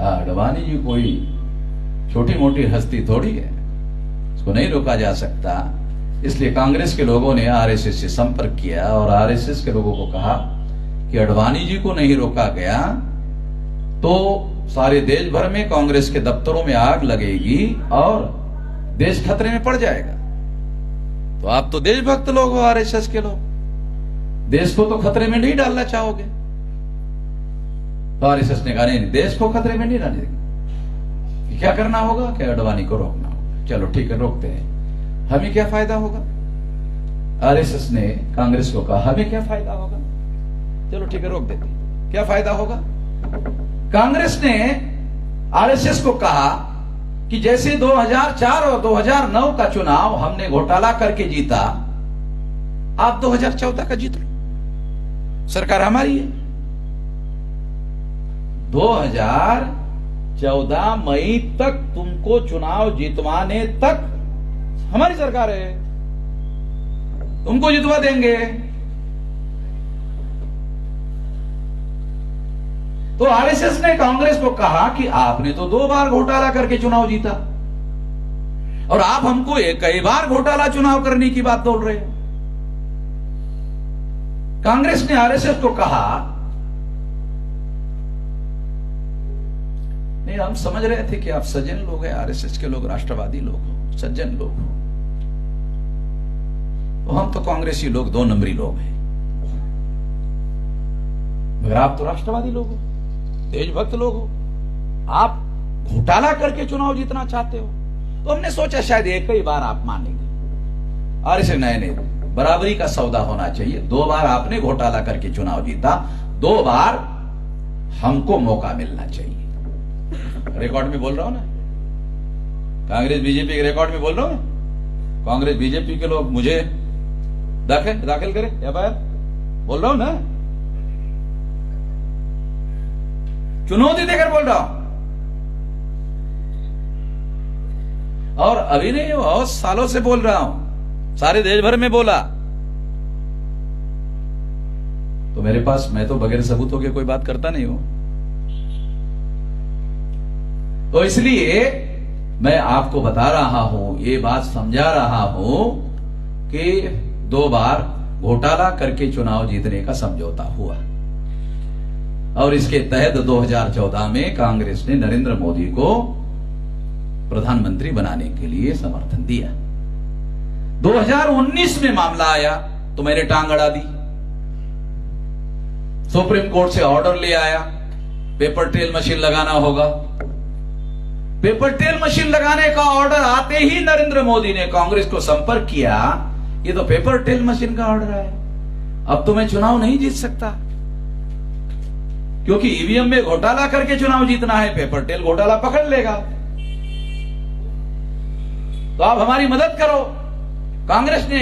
Speaker 2: आडवाणी जी कोई छोटी मोटी हस्ती थोड़ी है, इसको नहीं रोका जा सकता। इसलिए कांग्रेस के लोगों ने आरएसएस से संपर्क किया और आरएसएस के लोगों को कहा कि आडवाणी जी को नहीं रोका गया तो सारे देश भर में कांग्रेस के दफ्तरों में आग लगेगी और देश खतरे में पड़ जाएगा। तो आप तो देशभक्त लोग हो, आरएसएस के लोग, देश को तो खतरे में नहीं डालना चाहोगे। तो आरएसएस ने कहा नहीं, देश को खतरे में नहीं डालने देंगे। क्या करना होगा? क्या आडवाणी को रोकना होगा। चलो ठीक है, रोकते हैं। हमें क्या फायदा होगा? आरएसएस ने कांग्रेस को कहा हमें क्या फायदा होगा, चलो ठीक है रोक देते हैं। क्या फायदा होगा? कांग्रेस ने आरएसएस को कहा कि जैसे 2004 और 2009 का चुनाव हमने घोटाला करके जीता, आप 2014 का जीत लो, सरकार हमारी है। 2014 मई तक तुमको चुनाव जितवाने तक हमारी सरकार है, तुमको जितवा देंगे। तो आरएसएस ने कांग्रेस को कहा कि आपने तो 2 बार घोटाला करके चुनाव जीता और आप हमको कई बार घोटाला चुनाव करने की बात बोल रहे हो। कांग्रेस ने आरएसएस को कहा नहीं, हम समझ रहे थे कि आप सज्जन लोग हैं, आरएसएस के लोग राष्ट्रवादी लोग हो, सज्जन लोग हो, तो हम तो कांग्रेसी लोग 2 नंबरी लोग हैं, मगर आप तो राष्ट्रवादी लोग हो, देशभक्त लोग हो, आप घोटाला करके चुनाव जीतना चाहते हो। तो हमने सोचा शायद एक ही बार आप मानेंगे। और इसे नए बराबरी का सौदा होना चाहिए। 2 बार आपने घोटाला करके चुनाव जीता, 2 बार हमको मौका मिलना चाहिए। रिकॉर्ड में बोल रहा हूं ना, कांग्रेस बीजेपी के रिकॉर्ड में बोल रहा हूं। कांग्रेस बीजेपी के लोग मुझे दाखिल करें एफआईआर, बोल रहा हूं ना, चुनौती देकर बोल रहा हूं। और अभी नहीं, बहुत सालों से बोल रहा हूं, सारे देश भर में बोला। तो मेरे पास, मैं तो बगैर सबूतों के कोई बात करता नहीं हूं। तो इसलिए मैं आपको बता रहा हूं, ये बात समझा रहा हूं कि 2 बार घोटाला करके चुनाव जीतने का समझौता हुआ और इसके तहत 2014 में कांग्रेस ने नरेंद्र मोदी को प्रधानमंत्री बनाने के लिए समर्थन दिया। 2019 में मामला आया तो मैंने टांग अड़ा दी, सुप्रीम कोर्ट से ऑर्डर ले आया, पेपर ट्रेल मशीन लगाना होगा। पेपर ट्रेल मशीन लगाने का ऑर्डर आते ही नरेंद्र मोदी ने कांग्रेस को संपर्क किया, ये तो पेपर ट्रेल मशीन का ऑर्डर है, अब तो मैं चुनाव नहीं जीत सकता, क्योंकि ईवीएम में घोटाला करके चुनाव जीतना है, पेपर ट्रेल घोटाला पकड़ लेगा। तो आप हमारी मदद करो। कांग्रेस ने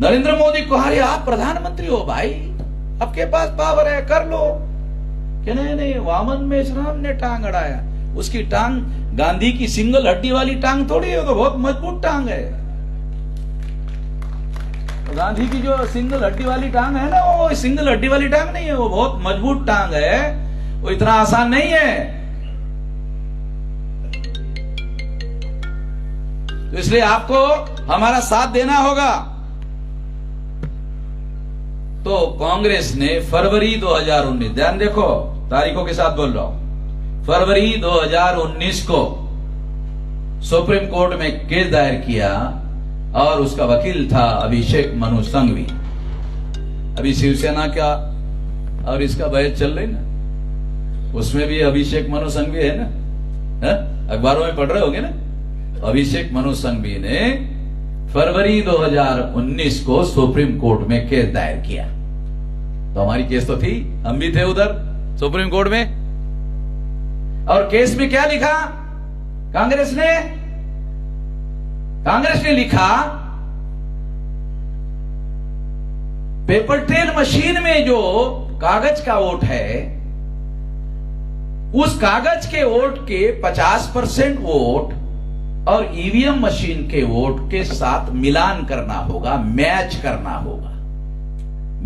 Speaker 2: नरेंद्र मोदी को, अरे आप प्रधानमंत्री हो भाई, आपके पास पावर है, कर लो। कि नहीं, वामन मेश्राम ने टांग अड़ाया। उसकी टांग गांधी की सिंगल हड्डी वाली टांग थोड़ी है, तो बहुत मजबूत टांग है। तो गांधी की जो सिंगल हड्डी वाली टांग है ना, वो सिंगल हड्डी वाली टांग नहीं है, वो बहुत मजबूत टांग है, वो इतना आसान नहीं है। तो इसलिए आपको हमारा साथ देना होगा। तो कांग्रेस ने फरवरी 2019, ध्यान देखो तारीखों के साथ बोल रहा हूं, फरवरी 2019 को सुप्रीम कोर्ट में केस दायर किया और उसका वकील था अभिषेक मनु संघवी। अभी शिवसेना का और इसका बहस चल रही ना, उसमें भी अभिषेक मनु संघवी है ना, अखबारों में पढ़ रहे होंगे ना। अभिषेक मनु संघवी ने फरवरी 2019 को सुप्रीम कोर्ट में केस दायर किया। तो हमारी केस तो थी, हम भी थे उधर सुप्रीम कोर्ट में। और केस में क्या लिखा कांग्रेस ने लिखा, पेपर ट्रेल मशीन में जो कागज का वोट है, उस कागज के वोट के 50% वोट और ईवीएम मशीन के वोट के साथ मिलान करना होगा, मैच करना होगा।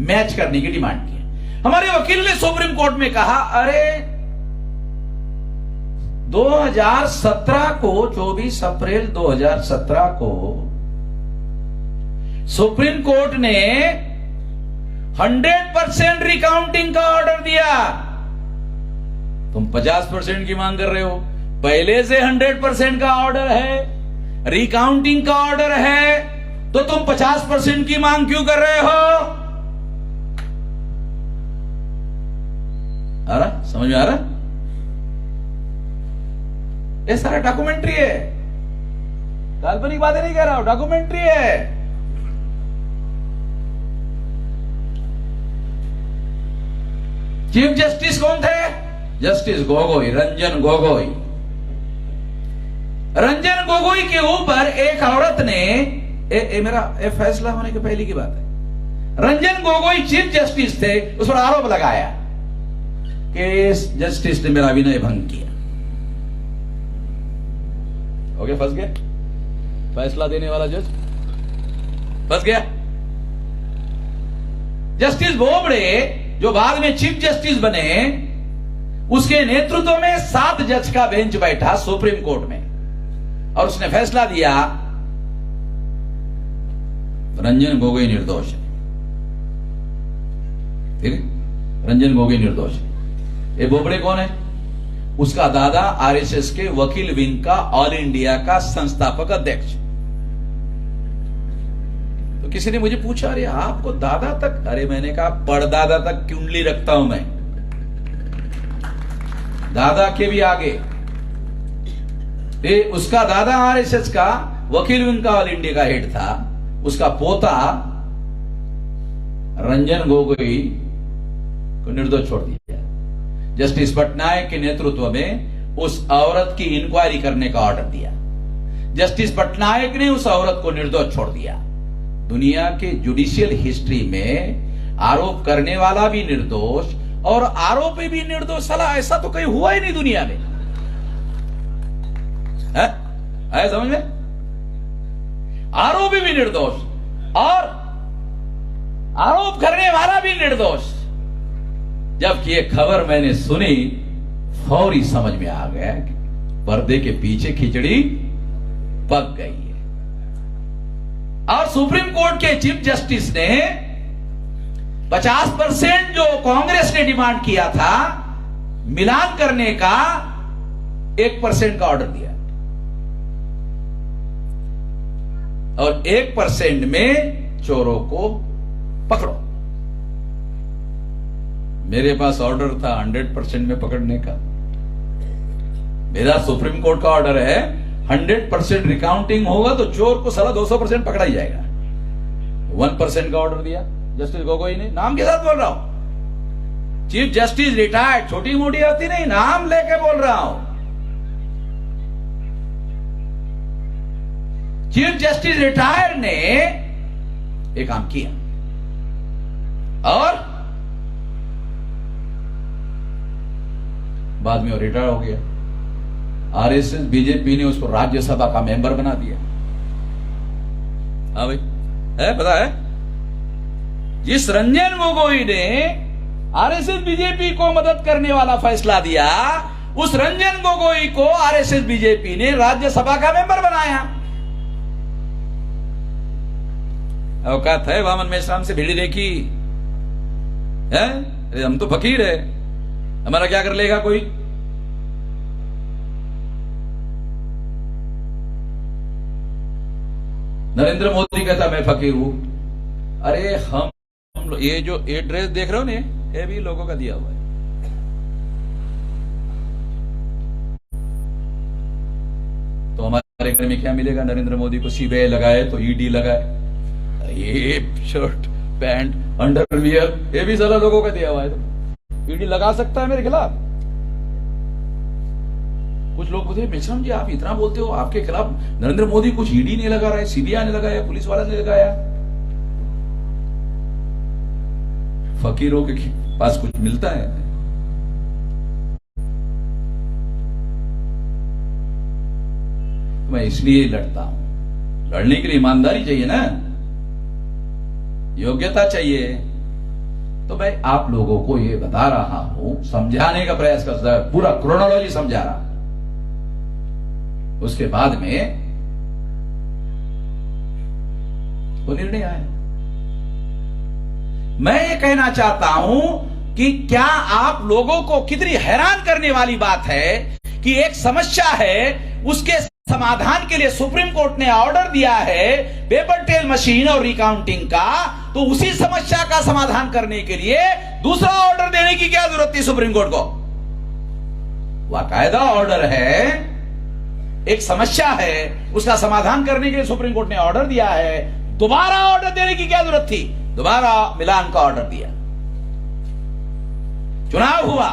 Speaker 2: मैच करने की डिमांड की। हमारे वकील ने सुप्रीम कोर्ट में कहा, अरे 2017 को 24 अप्रैल 2017 को सुप्रीम कोर्ट ने 100% रिकाउंटिंग का ऑर्डर दिया। तुम 50% की मांग कर रहे हो, पहले से 100% का ऑर्डर है, रिकाउंटिंग का ऑर्डर है, तो तुम 50% की मांग क्यों कर रहे हो? आ रहा, समझ में आ रहा? ये सारा डॉक्यूमेंट्री है, काल्पनिक बातें नहीं कह रहा हूं, डॉक्यूमेंट्री है। चीफ जस्टिस कौन थे? जस्टिस गोगोई, रंजन गोगोई। रंजन गोगोई के ऊपर एक औरत ने, मेरा फैसला होने के पहले की बात है, रंजन गोगोई चीफ जस्टिस थे, उस पर आरोप लगाया कि इस जस्टिस ने मेरा विनय भंग किया। ओके, फंस गया फैसला देने वाला जज, फंस गया। जस्टिस बोबड़े जो बाद में चीफ जस्टिस बने, उसके नेतृत्व में 7 जज का बेंच बैठा सुप्रीम कोर्ट में और उसने फैसला दिया रंजन गोगोई निर्दोष है। ठीक है, रंजन गोगोई निर्दोष है। ये बोबड़े कौन है? उसका दादा आरएसएस के वकील विंग का ऑल इंडिया का संस्थापक अध्यक्ष। तो किसी ने मुझे पूछा, अरे आपको दादा तक? अरे मैंने कहा परदादा तक कुंडली रखता हूं मैं, दादा के भी आगे। उसका दादा आरएसएस का वकील विंग का ऑल इंडिया का हेड था, उसका पोता रंजन गोगोई को निर्दोष छोड़ दिया। जस्टिस पटनायक के नेतृत्व में उस औरत की इंक्वायरी करने का ऑर्डर दिया। जस्टिस पटनायक ने उस औरत को निर्दोष छोड़ दिया। दुनिया के जुडिशियल हिस्ट्री में आरोप करने वाला भी निर्दोष और आरोपी भी निर्दोष, साला ऐसा तो कहीं हुआ ही नहीं दुनिया में। है समझ में? आरोपी भी निर्दोष और आरोप करने वाला भी निर्दोष। जबकि ये खबर मैंने सुनी, फौरी समझ में आ गया कि पर्दे के पीछे खिचड़ी पक गई है। और सुप्रीम कोर्ट के चीफ जस्टिस ने 50% जो कांग्रेस ने डिमांड किया था मिलान करने का, 1% का ऑर्डर दिया और 1% में चोरों को पकड़ो। मेरे पास ऑर्डर था 100% में पकड़ने का। मेरा सुप्रीम कोर्ट का ऑर्डर है 100% रिकाउंटिंग होगा तो चोर को साला 200% पकड़ा ही जाएगा। 1% का ऑर्डर दिया जस्टिस गोगोई ने। नाम के साथ बोल रहा हूं, चीफ जस्टिस रिटायर्ड, छोटी मोटी होती नहीं, नाम लेके बोल रहा हूं। चीफ जस्टिस रिटायर्ड ने एक काम किया और बाद में वो रिटायर हो गया। आरएसएस बीजेपी ने उसको राज्यसभा का मेंबर बना दिया। हाँ भाई, है पता है? जिस रंजन गोगोई ने आरएसएस बीजेपी को मदद करने वाला फैसला दिया, उस रंजन गोगोई को आरएसएस बीजेपी ने राज्यसभा का मेंबर बनाया। औकात है वामन मेश्राम से भिड़ी देखी, है? अरे हम तो फकीर है, हमारा क्या कर लेगा कोई? नरेंद्र मोदी कहता मैं फकीर हूं। अरे हम ये जो ये ड्रेस देख रहे हो ने, ये भी लोगों का दिया हुआ है। तो हमारे घर में क्या मिलेगा? नरेंद्र मोदी को सीबीआई लगाए तो ईडी लगाए, ये शर्ट पैंट अंडरवियर ये भी सारा लोगों का दिया हुआ है। तो ईडी लगा सकता है मेरे खिलाफ? कुछ लोग बोलते हैं मेश्राम जी आप इतना बोलते हो, आपके खिलाफ नरेंद्र मोदी कुछ ईडी नहीं लगा रहा है, सीबीआई ने लगाया, पुलिस वाला ने लगाया। फकीरों के पास कुछ मिलता है? मैं इसलिए लड़ता हूं। लड़ने के लिए ईमानदारी चाहिए ना, योग्यता चाहिए। तो मैं आप लोगों को ये बता रहा हूं, समझाने का प्रयास करता है, पूरा क्रोनोलॉजी समझा रहा। उसके बाद में वो निर्णय आया। मैं ये कहना चाहता हूं कि क्या आप लोगों को कितनी हैरान करने वाली बात है कि एक समस्या है, उसके समाधान के लिए सुप्रीम कोर्ट ने ऑर्डर दिया है पेपर ट्रेल मशीन और रिकाउंटिंग का, तो उसी समस्या का समाधान करने के लिए दूसरा ऑर्डर देने की क्या जरूरत थी सुप्रीम कोर्ट को? बाकायदा ऑर्डर है, एक समस्या है, उसका समाधान करने के लिए सुप्रीम कोर्ट ने ऑर्डर दिया है, दोबारा ऑर्डर देने की क्या जरूरत थी? दोबारा मिलान का ऑर्डर दिया। चुनाव हुआ,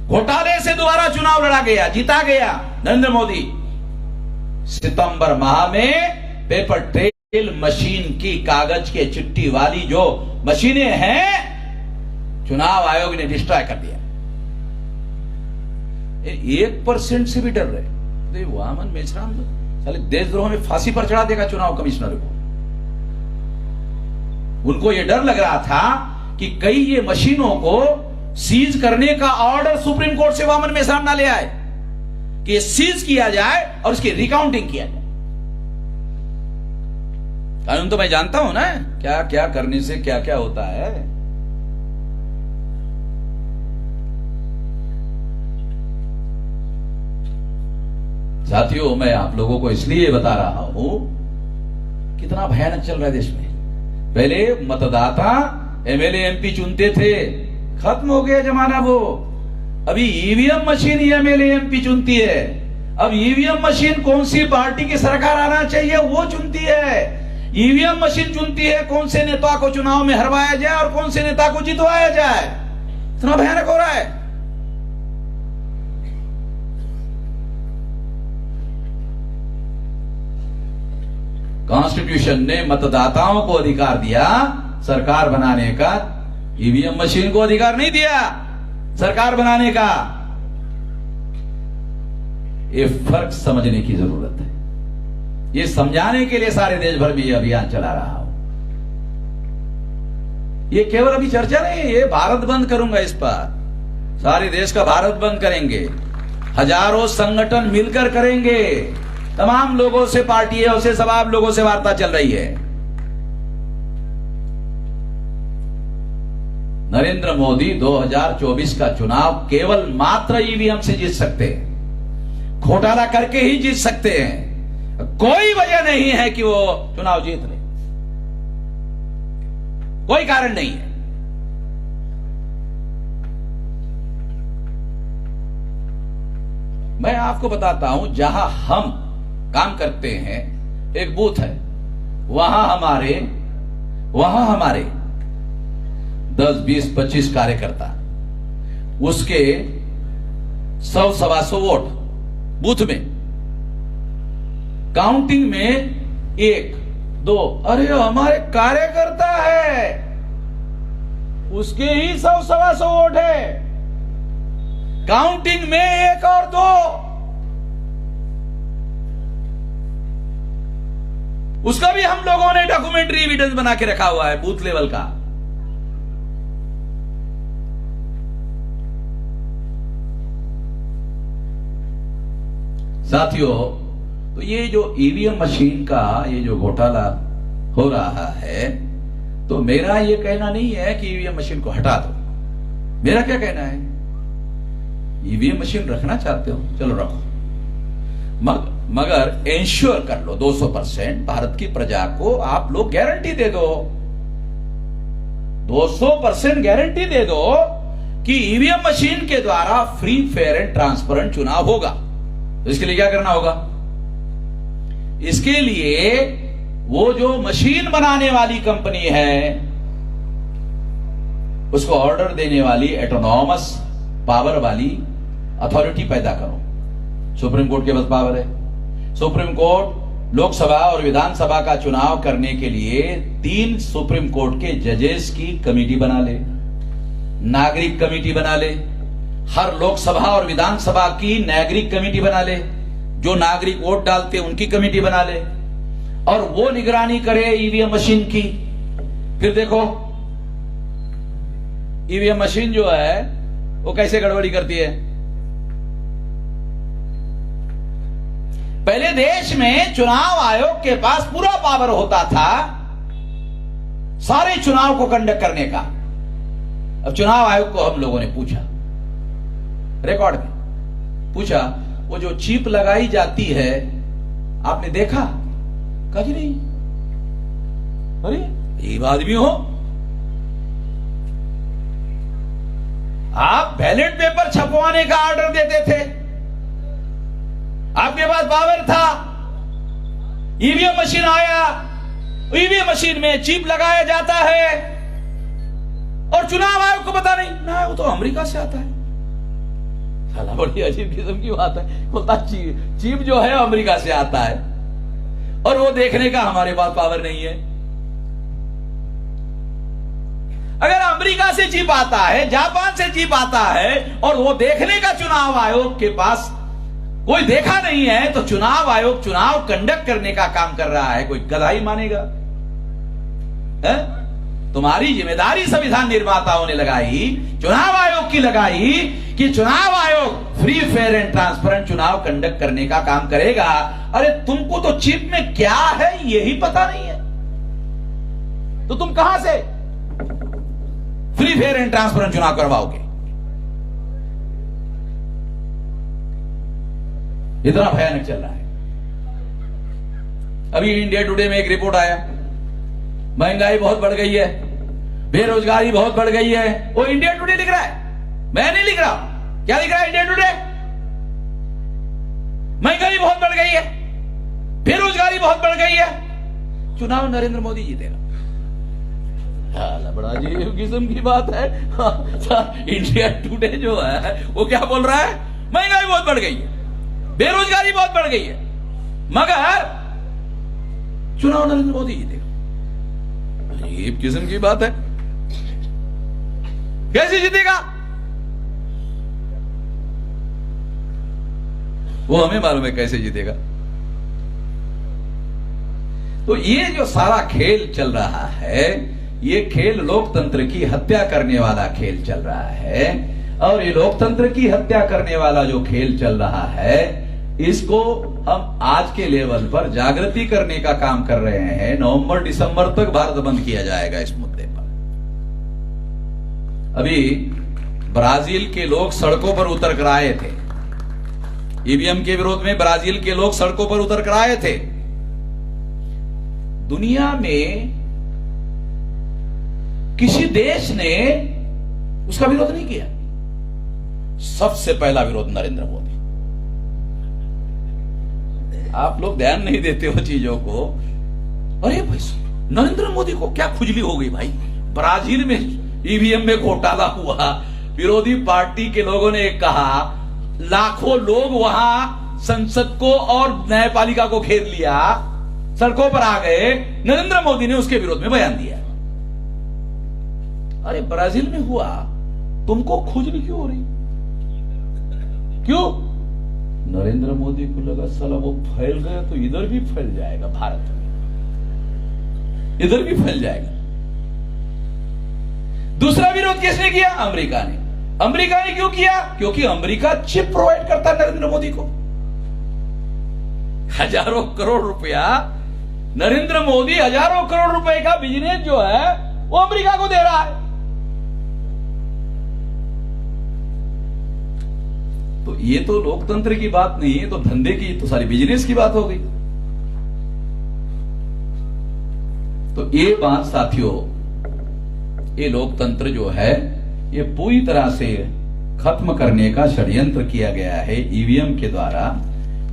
Speaker 2: घोटाले से दोबारा चुनाव लड़ा गया, जीता गया नरेंद्र मोदी। सितंबर माह में पेपर ट्रेल मशीन की कागज के चिट्ठी वाली जो मशीनें हैं, चुनाव आयोग ने डिस्ट्रॉय कर दिया। 1% से भी डर रहे तो वामन मेश्राम साले देशद्रोह में फांसी पर चढ़ा देगा चुनाव कमिश्नर को। उनको यह डर लग रहा था कि कई ये मशीनों को सीज करने का ऑर्डर सुप्रीम कोर्ट से वामन मेश्राम ना ले आए कि सीज किया जाए और उसकी रिकाउंटिंग किया जाए। कानून तो मैं जानता हूं ना, क्या क्या करने से क्या क्या होता है। साथियों, मैं आप लोगों को इसलिए बता रहा हूं कितना भयानक चल रहा है देश में। पहले मतदाता एमएलए एमपी चुनते थे, खत्म हो गया जमाना वो। अभी ईवीएम मशीन एमएलए एमपी चुनती है। अब ईवीएम मशीन कौन सी पार्टी की सरकार आना चाहिए वो चुनती है। ईवीएम मशीन चुनती है कौन से नेता को चुनाव में हरवाया जाए और कौन से नेता को जितवाया जाए। इतना भयानक हो रहा है। कॉन्स्टिट्यूशन ने मतदाताओं को अधिकार दिया सरकार बनाने का, ईवीएम मशीन को अधिकार नहीं दिया सरकार बनाने का। ये फर्क समझने की जरूरत है। ये समझाने के लिए सारे देश भर में ये अभियान चला रहा हूं। ये केवल अभी चर्चा नहीं, ये भारत बंद करूंगा इस पर। सारे देश का भारत बंद करेंगे, हजारों संगठन मिलकर करेंगे, तमाम लोगों से, पार्टियों से, सब आप लोगों से वार्ता चल रही है। नरेंद्र मोदी 2024 का चुनाव केवल मात्र ईवीएम से जीत सकते हैं, घोटाला करके ही जीत सकते हैं। कोई वजह नहीं है कि वो चुनाव जीत ले, कोई कारण नहीं है। मैं आपको बताता हूं, जहां हम काम करते हैं, एक बूथ है, वहां हमारे 10, 20, 25 कार्यकर्ता, उसके 100-125 वोट बूथ में, काउंटिंग में 1, 2, अरे हमारे कार्यकर्ता है, उसके ही 100-125 वोट है, काउंटिंग में 1 और 2, उसका भी हम लोगों ने डॉक्यूमेंट्री एविडेंस बना के रखा हुआ है बूथ लेवल का। साथियों, तो ये जो ईवीएम मशीन का ये जो घोटाला हो रहा है, तो मेरा ये कहना नहीं है कि ईवीएम मशीन को हटा दो। मेरा क्या कहना है, ईवीएम मशीन रखना चाहते हो, चलो रखो, मगर इंश्योर कर लो 200% भारत की प्रजा को आप लोग गारंटी दे दो, 200% गारंटी दे दो कि ईवीएम मशीन के द्वारा फ्री, फेयर एंड ट्रांसपेरेंट चुनाव होगा। तो इसके लिए क्या करना होगा? इसके लिए वो जो मशीन बनाने वाली कंपनी है उसको ऑर्डर देने वाली एटोनॉमस पावर वाली अथॉरिटी पैदा करो। सुप्रीम कोर्ट के पास पावर है। सुप्रीम कोर्ट लोकसभा और विधानसभा का चुनाव करने के लिए 3 सुप्रीम कोर्ट के जजेस की कमेटी बना ले, नागरिक कमेटी बना ले, हर लोकसभा और विधानसभा की नागरिक कमेटी बना ले, जो नागरिक वोट डालते हैं उनकी कमेटी बना ले, और वो निगरानी करे ईवीएम मशीन की। फिर देखो ईवीएम मशीन जो है वो कैसे गड़बड़ी करती है। पहले देश में चुनाव आयोग के पास पूरा पावर होता था सारे चुनाव को कंडक्ट करने का। अब चुनाव आयोग को हम लोगों ने पूछा, रिकॉर्ड में पूछा, वो जो चिप लगाई जाती है आपने देखा? कहा जी नहीं। अरे ये आदमी हो, आप बैलेट पेपर छपवाने का ऑर्डर देते थे, आपके पास पावर था, ईवीएम मशीन आया, ईवीएम मशीन में चिप लगाया जाता है और चुनाव आयोग को पता नहीं ना, वो तो अमेरिका से आता है। साला बड़ी अजीब किस्म की बात है, बोलता चिप जो है अमेरिका से आता है और वो देखने का हमारे पास पावर नहीं है। अगर अमेरिका से चिप आता है, जापान से चिप आता है और वो देखने का चुनाव आयोग के पास कोई देखा नहीं है, तो चुनाव आयोग चुनाव कंडक्ट करने का काम कर रहा है, कोई गधाई मानेगा? है? तुम्हारी जिम्मेदारी संविधान निर्माताओं ने लगाई, चुनाव आयोग की लगाई कि चुनाव आयोग फ्री, फेयर एंड ट्रांसपेरेंट चुनाव कंडक्ट करने का काम करेगा। अरे तुमको तो चिप में क्या है यही पता नहीं है, तो तुम कहां से फ्री, फेयर एंड ट्रांसपेरेंट चुनाव करवाओगे? इतना भयानक चल रहा है। अभी इंडिया टुडे में एक रिपोर्ट आया, महंगाई बहुत बढ़ गई है, बेरोजगारी बहुत बढ़ गई है। वो इंडिया टुडे लिख रहा है, मैं नहीं लिख रहा। क्या लिख रहा है इंडिया टुडे? महंगाई बहुत बढ़ गई है, बेरोजगारी बहुत बढ़ गई है, चुनाव नरेंद्र मोदी जीतेगा। बड़ा अजीब किस्म की बात है। इंडिया टुडे जो है वो क्या बोल रहा है? महंगाई बहुत बढ़ गई है, बेरोजगारी बहुत बढ़ गई है, मगर चुनाव नरेंद्र मोदी जीतेगा। अजीब किस्म की बात है। कैसे जीतेगा वो हमें मालूम है कैसे जीतेगा। तो ये जो सारा खेल चल रहा है, ये खेल लोकतंत्र की हत्या करने वाला खेल चल रहा है। और ये लोकतंत्र की हत्या करने वाला जो खेल चल रहा है, इसको हम आज के लेवल पर जागृति करने का काम कर रहे हैं। नवंबर दिसंबर तक भारत बंद किया जाएगा इस मुद्दे पर। अभी ब्राजील के लोग सड़कों पर उतर कर आए थे, ईवीएम के विरोध में ब्राजील के लोग सड़कों पर उतर कर आए थे। दुनिया में किसी देश ने उसका विरोध नहीं किया। सबसे पहला विरोध नरेंद्र मोदी। आप लोग ध्यान नहीं देते हो चीजों को। अरे भाई नरेंद्र मोदी को क्या खुजली हो गई भाई? ब्राजील में ईवीएम में घोटाला हुआ, विरोधी पार्टी के लोगों ने कहा, लाखों लोग वहां संसद को और न्यायपालिका को घेर लिया, सड़कों पर आ गए, नरेंद्र मोदी ने उसके विरोध में बयान दिया। अरे ब्राजील में हुआ, तुमको खुजली क्यों हो रही? क्यों? नरेंद्र मोदी को लगा साला वो फैल गया तो इधर भी फैल जाएगा, भारत में इधर भी फैल जाएगा। दूसरा विरोध किसने किया? अमेरिका ने। अमेरिका ने क्यों किया? क्योंकि अमेरिका चिप प्रोवाइड करता है नरेंद्र मोदी को। हजारों करोड़ रुपया, नरेंद्र मोदी हजारों करोड़ रुपए का बिजनेस जो है वो अमेरिका को दे रहा है। तो ये तो लोकतंत्र की बात नहीं है, तो धंधे की, तो सारी बिजनेस की बात हो गई। तो ये बात साथियों, ये लोकतंत्र जो है ये पूरी तरह से खत्म करने का षड्यंत्र किया गया है ईवीएम के द्वारा।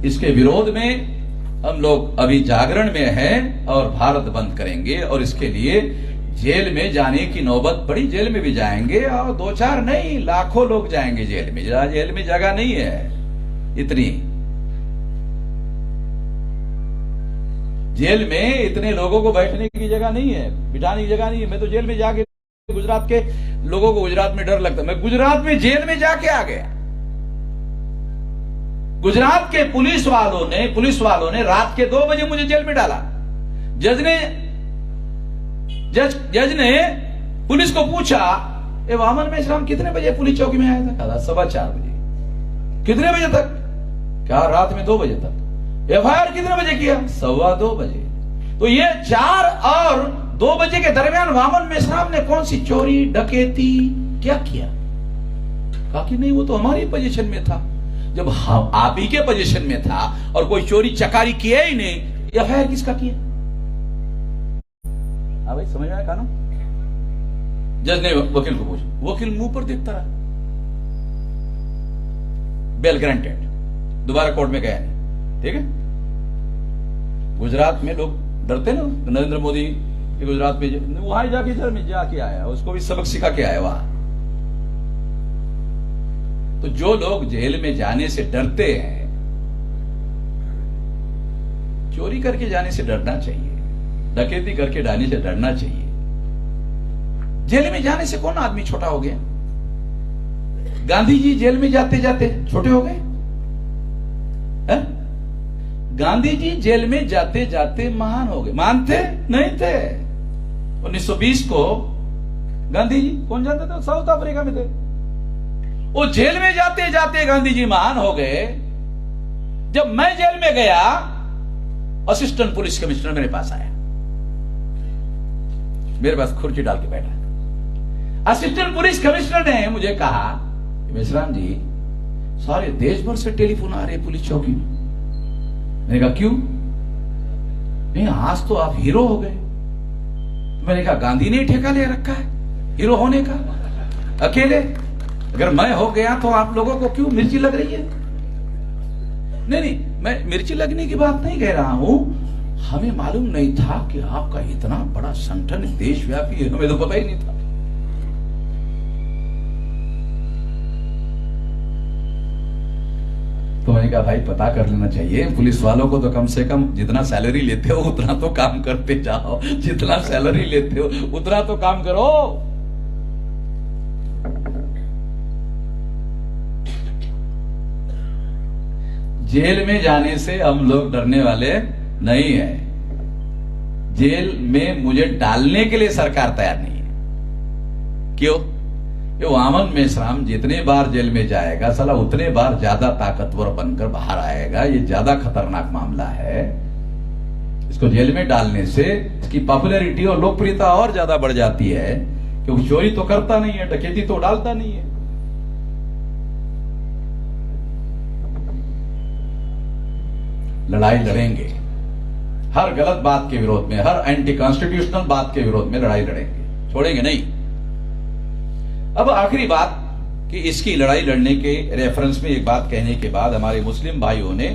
Speaker 2: इसके विरोध में हम लोग अभी जागरण में हैं और भारत बंद करेंगे, और इसके लिए जेल में जाने की नौबत पड़ी, जेल में भी जाएंगे, और 2-4 नहीं लाखों लोग जाएंगे जेल में। जेल में जगह नहीं है इतनी, जेल में इतने लोगों को बैठने की जगह नहीं है, बिठाने की जगह नहीं है। मैं तो जेल में जाके, गुजरात के लोगों को गुजरात में डर लगता, मैं गुजरात में जेल में जाके आ गया। गुजरात के पुलिस वालों ने रात के 2 बजे मुझे जेल में डाला। जज ने पुलिस को पूछा, ए वामन मेश्राम कितने बजे पुलिस चौकी में आया था? कहा 4:15 बजे। कितने बजे तक? क्या रात में 2 बजे तक। एफआईआर कितने बजे किया? 2:15 बजे। तो ये 4 और 2 बजे के दरमियान वामन मेश्राम ने कौन सी चोरी, डकैती क्या किया? कहा कि नहीं, वो तो हमारी पोजीशन में था। जब आप ही के पोजीशन में था और कोई चोरी चकारी किया ही नहीं, एफआईआर किसका किया? हाँ भाई, समझ में आया कानून? जज ने वकील को पूछा, वकील मुंह पर देखता रहा। बेल ग्रांटेड, दोबारा कोर्ट में गया नहीं। ठीक है, गुजरात में लोग डरते ना, नरेंद्र मोदी गुजरात में वहां जाके इधर में जाके आया, उसको भी सबक सिखा के आया वहां। तो जो लोग जेल में जाने से डरते हैं, चोरी करके जाने से डरना चाहिए, डकैती करके जाने से डरना चाहिए। जेल में जाने से कौन आदमी छोटा हो गया? गांधी जी जेल में जाते जाते छोटे हो गए? गांधी जी जेल में जाते जाते महान हो गए। महान थे? नहीं थे। 1920 को गांधी जी कौन जानते थे? साउथ अफ्रीका में थे। वो जेल में जाते जाते गांधी जी महान हो गए। जब मैं जेल में गया, असिस्टेंट पुलिस कमिश्नर मेरे पास आया, मेरे पास कुर्सी डाल के बैठा। असिस्टेंट पुलिस कमिश्नर ने मुझे कहा, मेश्राम जी सारे देश भर से टेलीफोन आ रहे पुलिस चौकी में। मैंने कहा क्यों? नहीं, आज तो आप हीरो हो गए। मैंने कहा गांधी ने ठेका ले रखा है हीरो होने का अकेले? अगर मैं हो गया तो आप लोगों को क्यों मिर्ची लग रही है? नहीं, मैं मिर्ची लगने की बात नहीं कह रहा हूं। हमें मालूम नहीं था कि आपका इतना बड़ा संगठन देशव्यापी है, हमें तो पता ही नहीं था। तो मैंने कहा भाई पता कर लेना चाहिए, पुलिस वालों को तो कम से कम जितना सैलरी लेते हो उतना तो काम करते जाओ, जितना सैलरी लेते हो उतना तो काम करो। जेल में जाने से हम लोग डरने वाले नहीं है। जेल में मुझे डालने के लिए सरकार तैयार नहीं है। क्यों? ये वामन मेश्राम जितने बार जेल में जाएगा, साला उतने बार ज्यादा ताकतवर बनकर बाहर आएगा। ये ज्यादा खतरनाक मामला है। इसको जेल में डालने से इसकी पॉपुलैरिटी और लोकप्रियता और ज्यादा बढ़ जाती है, क्योंकि चोरी तो करता नहीं है, डकैती तो डालता नहीं है। लड़ाई लड़ेंगे, हर गलत बात के विरोध में, हर एंटी कॉन्स्टिट्यूशनल बात के विरोध में लड़ाई लड़ेंगे, छोड़ेंगे नहीं। अब आखिरी बात कि इसकी लड़ाई लड़ने के रेफरेंस में एक बात कहने के बाद हमारे मुस्लिम भाइयों ने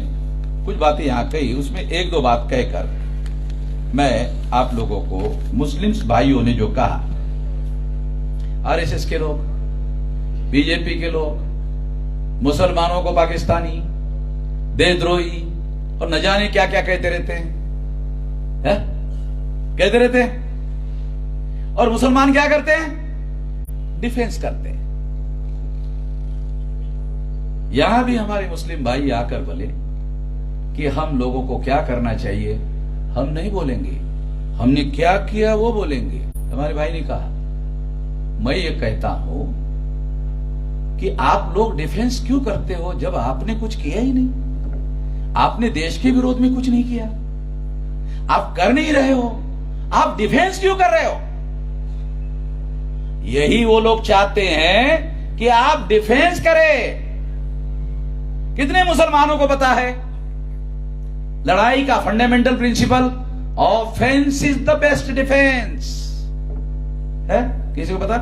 Speaker 2: कुछ बातें यहां कही, उसमें 1-2 बात कहकर मैं आप लोगों को, मुस्लिम भाइयों ने जो कहा, आरएसएस के लोग, बीजेपी के लोग मुसलमानों को पाकिस्तानी, देशद्रोही और न जाने क्या क्या कहते रहते हैं, कहते रहते हैं। और मुसलमान क्या करते हैं? डिफेंस करते हैं। यहां भी हमारे मुस्लिम भाई आकर बोले कि हम लोगों को क्या करना चाहिए, हम नहीं बोलेंगे, हमने क्या किया वो बोलेंगे। हमारे भाई ने कहा, मैं ये कहता हूं कि आप लोग डिफेंस क्यों करते हो जब आपने कुछ किया ही नहीं? आपने देश के विरोध में कुछ नहीं किया, आप कर नहीं रहे हो, आप डिफेंस क्यों कर रहे हो? यही वो लोग चाहते हैं कि आप डिफेंस करें। कितने मुसलमानों को पता है लड़ाई का fundamental principle, offence is the best defence है? किसी को पता?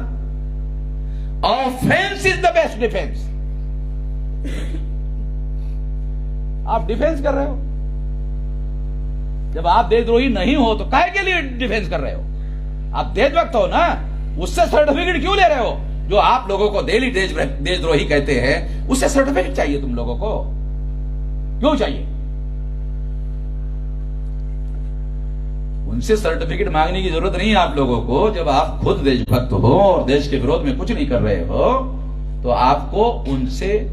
Speaker 2: Offence is the best defence. आप डिफेंस कर रहे हो, जब आप देशद्रोही नहीं हो तो काहे के लिए डिफेंस कर रहे हो? आप देशभक्त हो ना, उससे सर्टिफिकेट क्यों ले रहे हो? जो आप लोगों को डेली देशद्रोही कहते हैं, उससे सर्टिफिकेट चाहिए तुम लोगों को, क्यों चाहिए? उनसे सर्टिफिकेट मांगने की जरूरत नहीं है आप लोगों को। जब आप खुद देशभक्त हो और देश के विरोध में कुछ नहीं कर रहे हो, तो आपको उनसे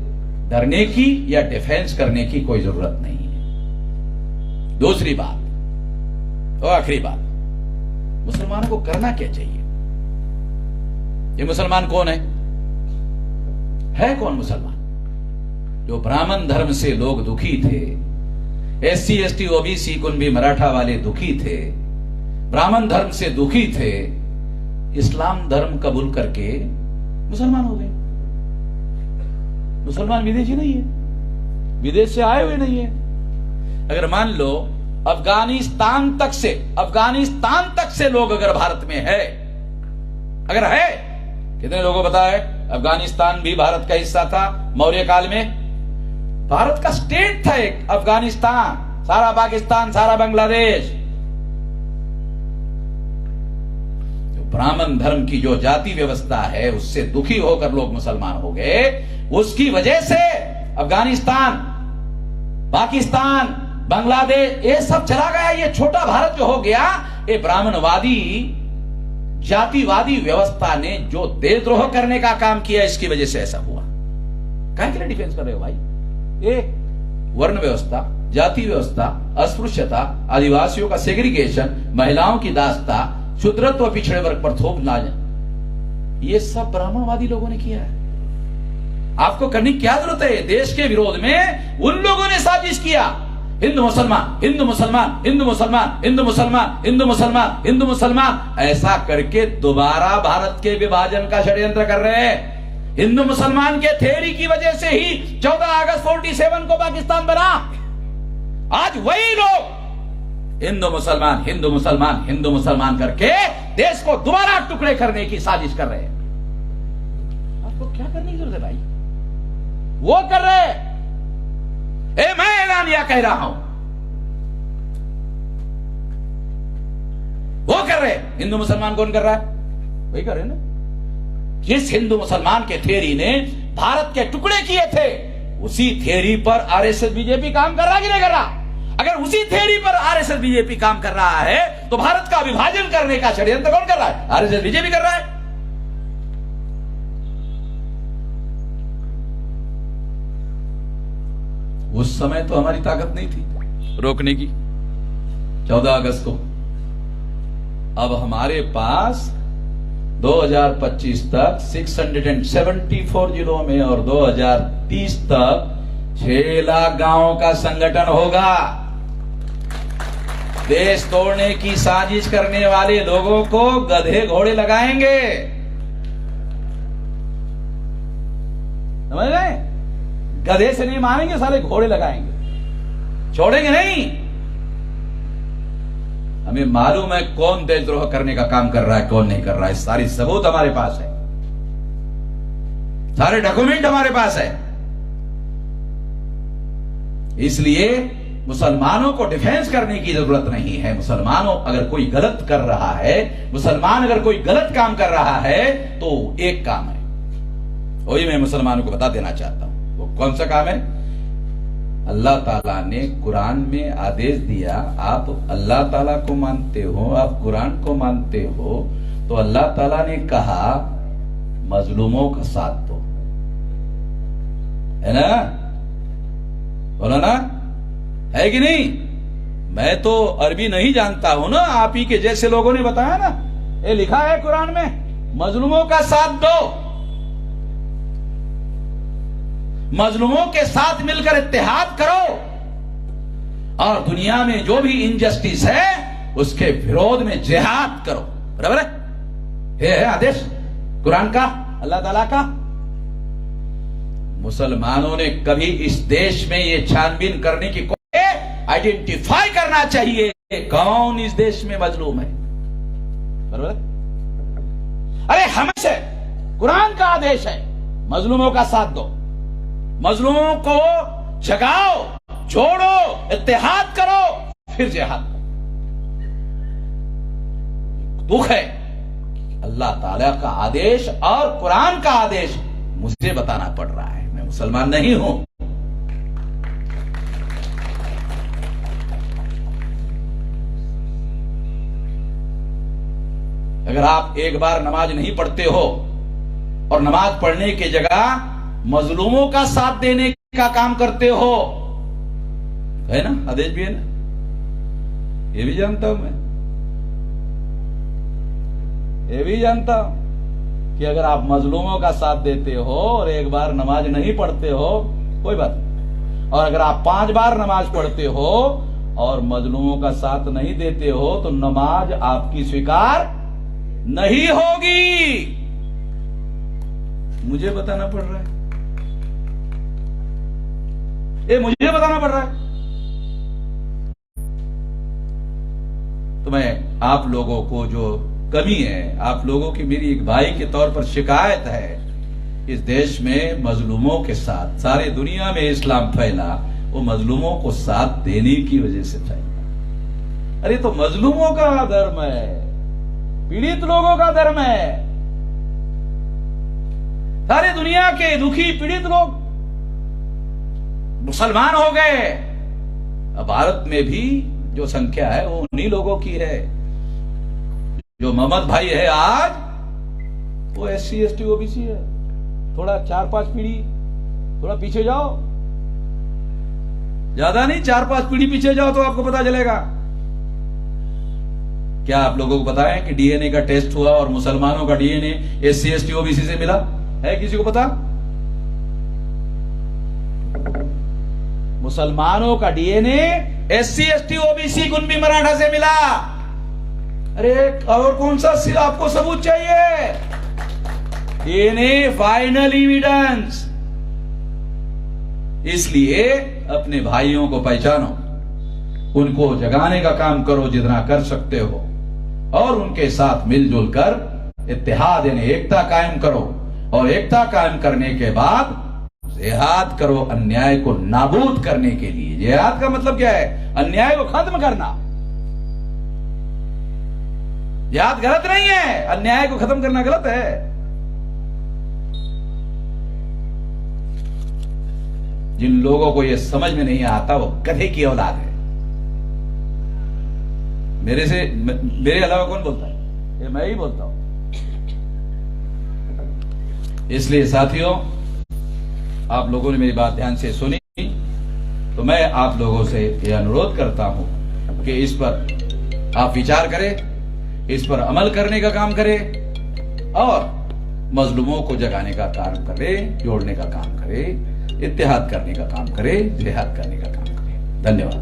Speaker 2: डरने की या डिफेंस करने की कोई जरूरत नहीं है। दूसरी बात और आखिरी बात, मुसलमानों को करना क्या चाहिए? ये मुसलमान कौन है कौन मुसलमान? जो ब्राह्मण धर्म से लोग दुखी थे, SC ST OBC Kunbi Maratha वाले दुखी थे, ब्राह्मण धर्म से दुखी थे, इस्लाम धर्म कबूल करके मुसलमान हो गए। मुसलमान विदेशी नहीं है, विदेश से आए हुए नहीं है। अगर मान लो अफगानिस्तान तक से लोग अगर भारत में है, अगर है, कितने लोगों को पता है अफगानिस्तान भी भारत का हिस्सा था मौर्य काल में? भारत का स्टेट था एक अफगानिस्तान, सारा पाकिस्तान, सारा बांग्लादेश। ब्राह्मण धर्म की जो जाति व्यवस्था है उससे दुखी होकर लोग मुसलमान हो गए। उसकी वजह से अफगानिस्तान, पाकिस्तान, बांग्लादेश ये सब चला गया। ये छोटा भारत जो हो गया, ये ब्राह्मणवादी जातिवादी व्यवस्था ने जो देशद्रोह करने का काम किया, इसकी वजह से ऐसा हुआ। काहे के लिए डिफेंस कर रहे हो भाई? ये वर्ण व्यवस्था, जाति व्यवस्था, अस्पृश्यता, आदिवासियों का सेग्रीगेशन, महिलाओं की दास्ता, शूद्रत्व, पिछड़े वर्ग पर थोप नाज, ये सब ब्राह्मणवादी लोगों ने किया है। आपको करने की क्या जरूरत है? देश के विरोध में उन लोगों ने साजिश किया। हिंदू मुसलमान, हिंदू मुसलमान, हिंदू मुसलमान, हिंदू मुसलमान, हिंदू मुसलमान, हिंदू मुसलमान, ऐसा करके दोबारा भारत के विभाजन का षड्यंत्र कर रहे हैं। हिंदू मुसलमान के थ्योरी की वजह से ही 14 अगस्त 47 को पाकिस्तान बना। आज वही लोग हिंदू मुसलमान, हिंदू मुसलमान, हिंदू मुसलमान करके देश को दोबारा टुकड़े करने की साजिश कर रहे हैं। आपको क्या करने की जरूरत है भाई? वो कर रहे हैं। मैं ऐलानिया कह रहा हूं, वो कर रहे। हिंदू मुसलमान कौन कर रहा है? वही कर रहे ना। जिस हिंदू मुसलमान के थ्योरी ने भारत के टुकड़े किए थे, उसी थ्योरी पर RSS बीजेपी काम कर रहा है कि नहीं कर रहा? अगर उसी थ्योरी पर RSS बीजेपी काम कर रहा है, तो भारत का विभाजन करने का षड्यंत्र कौन कर रहा है? RSS बीजेपी कर रहा है। उस समय तो हमारी ताकत नहीं थी रोकने की 14 अगस्त को। अब हमारे पास 2025 तक 674 जिलों में और 2030 तक 6 लाख गांवों का संगठन होगा। देश तोड़ने की साजिश करने वाले लोगों को गधे घोड़े लगाएंगे, समझ रहे? गधे से नहीं मारेंगे, साले घोड़े लगाएंगे, छोड़ेंगे नहीं। हमें मालूम है कौन देशद्रोह करने का काम कर रहा है, कौन नहीं कर रहा है। सारी सबूत हमारे पास है, सारे डॉक्यूमेंट हमारे पास है। इसलिए मुसलमानों को डिफेंस करने की जरूरत नहीं है। मुसलमानों अगर कोई गलत कर रहा है, मुसलमान अगर कोई गलत काम कर रहा है, तो एक काम है, वही मैं मुसलमानों को बता देना चाहता हूं। वो कौन सा काम है? अल्लाह ताला ने कुरान में आदेश दिया, आप अल्लाह ताला को मानते हो, आप कुरान को मानते हो, तो अल्लाह ताला ने कहा मजलूमों का साथ दो, है ना? बोला ना, है कि नहीं? मैं तो अरबी नहीं जानता हूं ना, आप ही के जैसे लोगों ने बताया ना, ये लिखा है कुरान में, मजलूमों का साथ दो। मजलूमों के साथ मिलकर इत्तेहाद करो, और दुनिया में जो भी इनजस्टिस है उसके विरोध में जिहाद करो। बराबर है? ये है आदेश। कुरान का, अल्लाह ताला का। मुसलमानों ने कभी इस देश में ये छानबीन करने की, आइडेंटिफाई करना चाहिए कौन इस देश में मजलूम है। बराबर? अरे हमसे कुरान का आदेश है, मजलूमों का साथ दो, मजलूमों को जगाओ, जोड़ो, इत्तेहाद करो, फिर जिहाद। दुख है अल्लाह ताला का आदेश और कुरान का आदेश मुझे बताना पड़ रहा है, मैं मुसलमान नहीं हूं। अगर आप एक बार नमाज नहीं पढ़ते हो और नमाज पढ़ने की जगह मजलूमों का साथ देने का काम करते हो, है ना, आदेश भी है ना, ये भी जानता हूं मैं, ये भी जानता हूं कि अगर आप मजलूमों का साथ देते हो और एक बार नमाज नहीं पढ़ते हो कोई बात नहीं, और अगर आप 5 बार नमाज पढ़ते हो और मजलूमों का साथ नहीं देते हो तो नमाज आपकी स्वीकार नहीं होगी। मुझे बताना पड़ रहा है, ये मुझे बताना पड़ रहा है। तो मैं आप लोगों को जो कमी है, आप लोगों की मेरी एक भाई के तौर पर शिकायत है, इस देश में मजलूमों के साथ, सारे दुनिया में इस्लाम फैला, वो मजलूमों को साथ देने की वजह से फैला। अरे तो मजलूमों का धर्म है, पीड़ित लोगों का धर्म है। सारे दुनिया के दुखी पीड़ित लोग मुसलमान हो गए। अब भारत में भी जो संख्या है वो उन्हीं लोगों की है। जो मोहम्मद भाई है आज, वो SC ST OBC है। थोड़ा 4-5 पीढ़ी थोड़ा पीछे जाओ, ज्यादा नहीं, 4-5 पीढ़ी पीछे जाओ तो आपको पता चलेगा। क्या आप लोगों को पता है कि DNA का टेस्ट हुआ और मुसलमानों का DNA SC ST OBC से मिला है? किसी को पता? मुसलमानों का DNA SC ST OBC Kunbi Maratha से मिला। अरे और कौन सा आपको सबूत चाहिए? DNA final evidence. इसलिए अपने भाइयों को पहचानो, उनको जगाने का काम करो जितना कर सकते हो, और उनके साथ मिलजुल कर इत्तेहाद यानी एकता कायम करो, और एकता कायम करने के बाद जिहाद करो अन्याय को नाबूद करने के लिए। जिहाद का मतलब क्या है? अन्याय को खत्म करना। जिहाद गलत नहीं है, अन्याय को खत्म करना गलत है। जिन लोगों को यह समझ में नहीं आता वो गधे की औलाद है। मेरे अलावा कौन बोलता है? ये मैं ही बोलता हूं। इसलिए साथियों, आप लोगों ने मेरी बात ध्यान से सुनी, तो मैं आप लोगों से यह अनुरोध करता हूं कि इस पर आप विचार करें, इस पर अमल करने का काम करें, और मजलूमों को जगाने का काम करें, जोड़ने का काम करें, इत्तेहाद करने का काम करें, जिहाद करने का काम करें। धन्यवाद।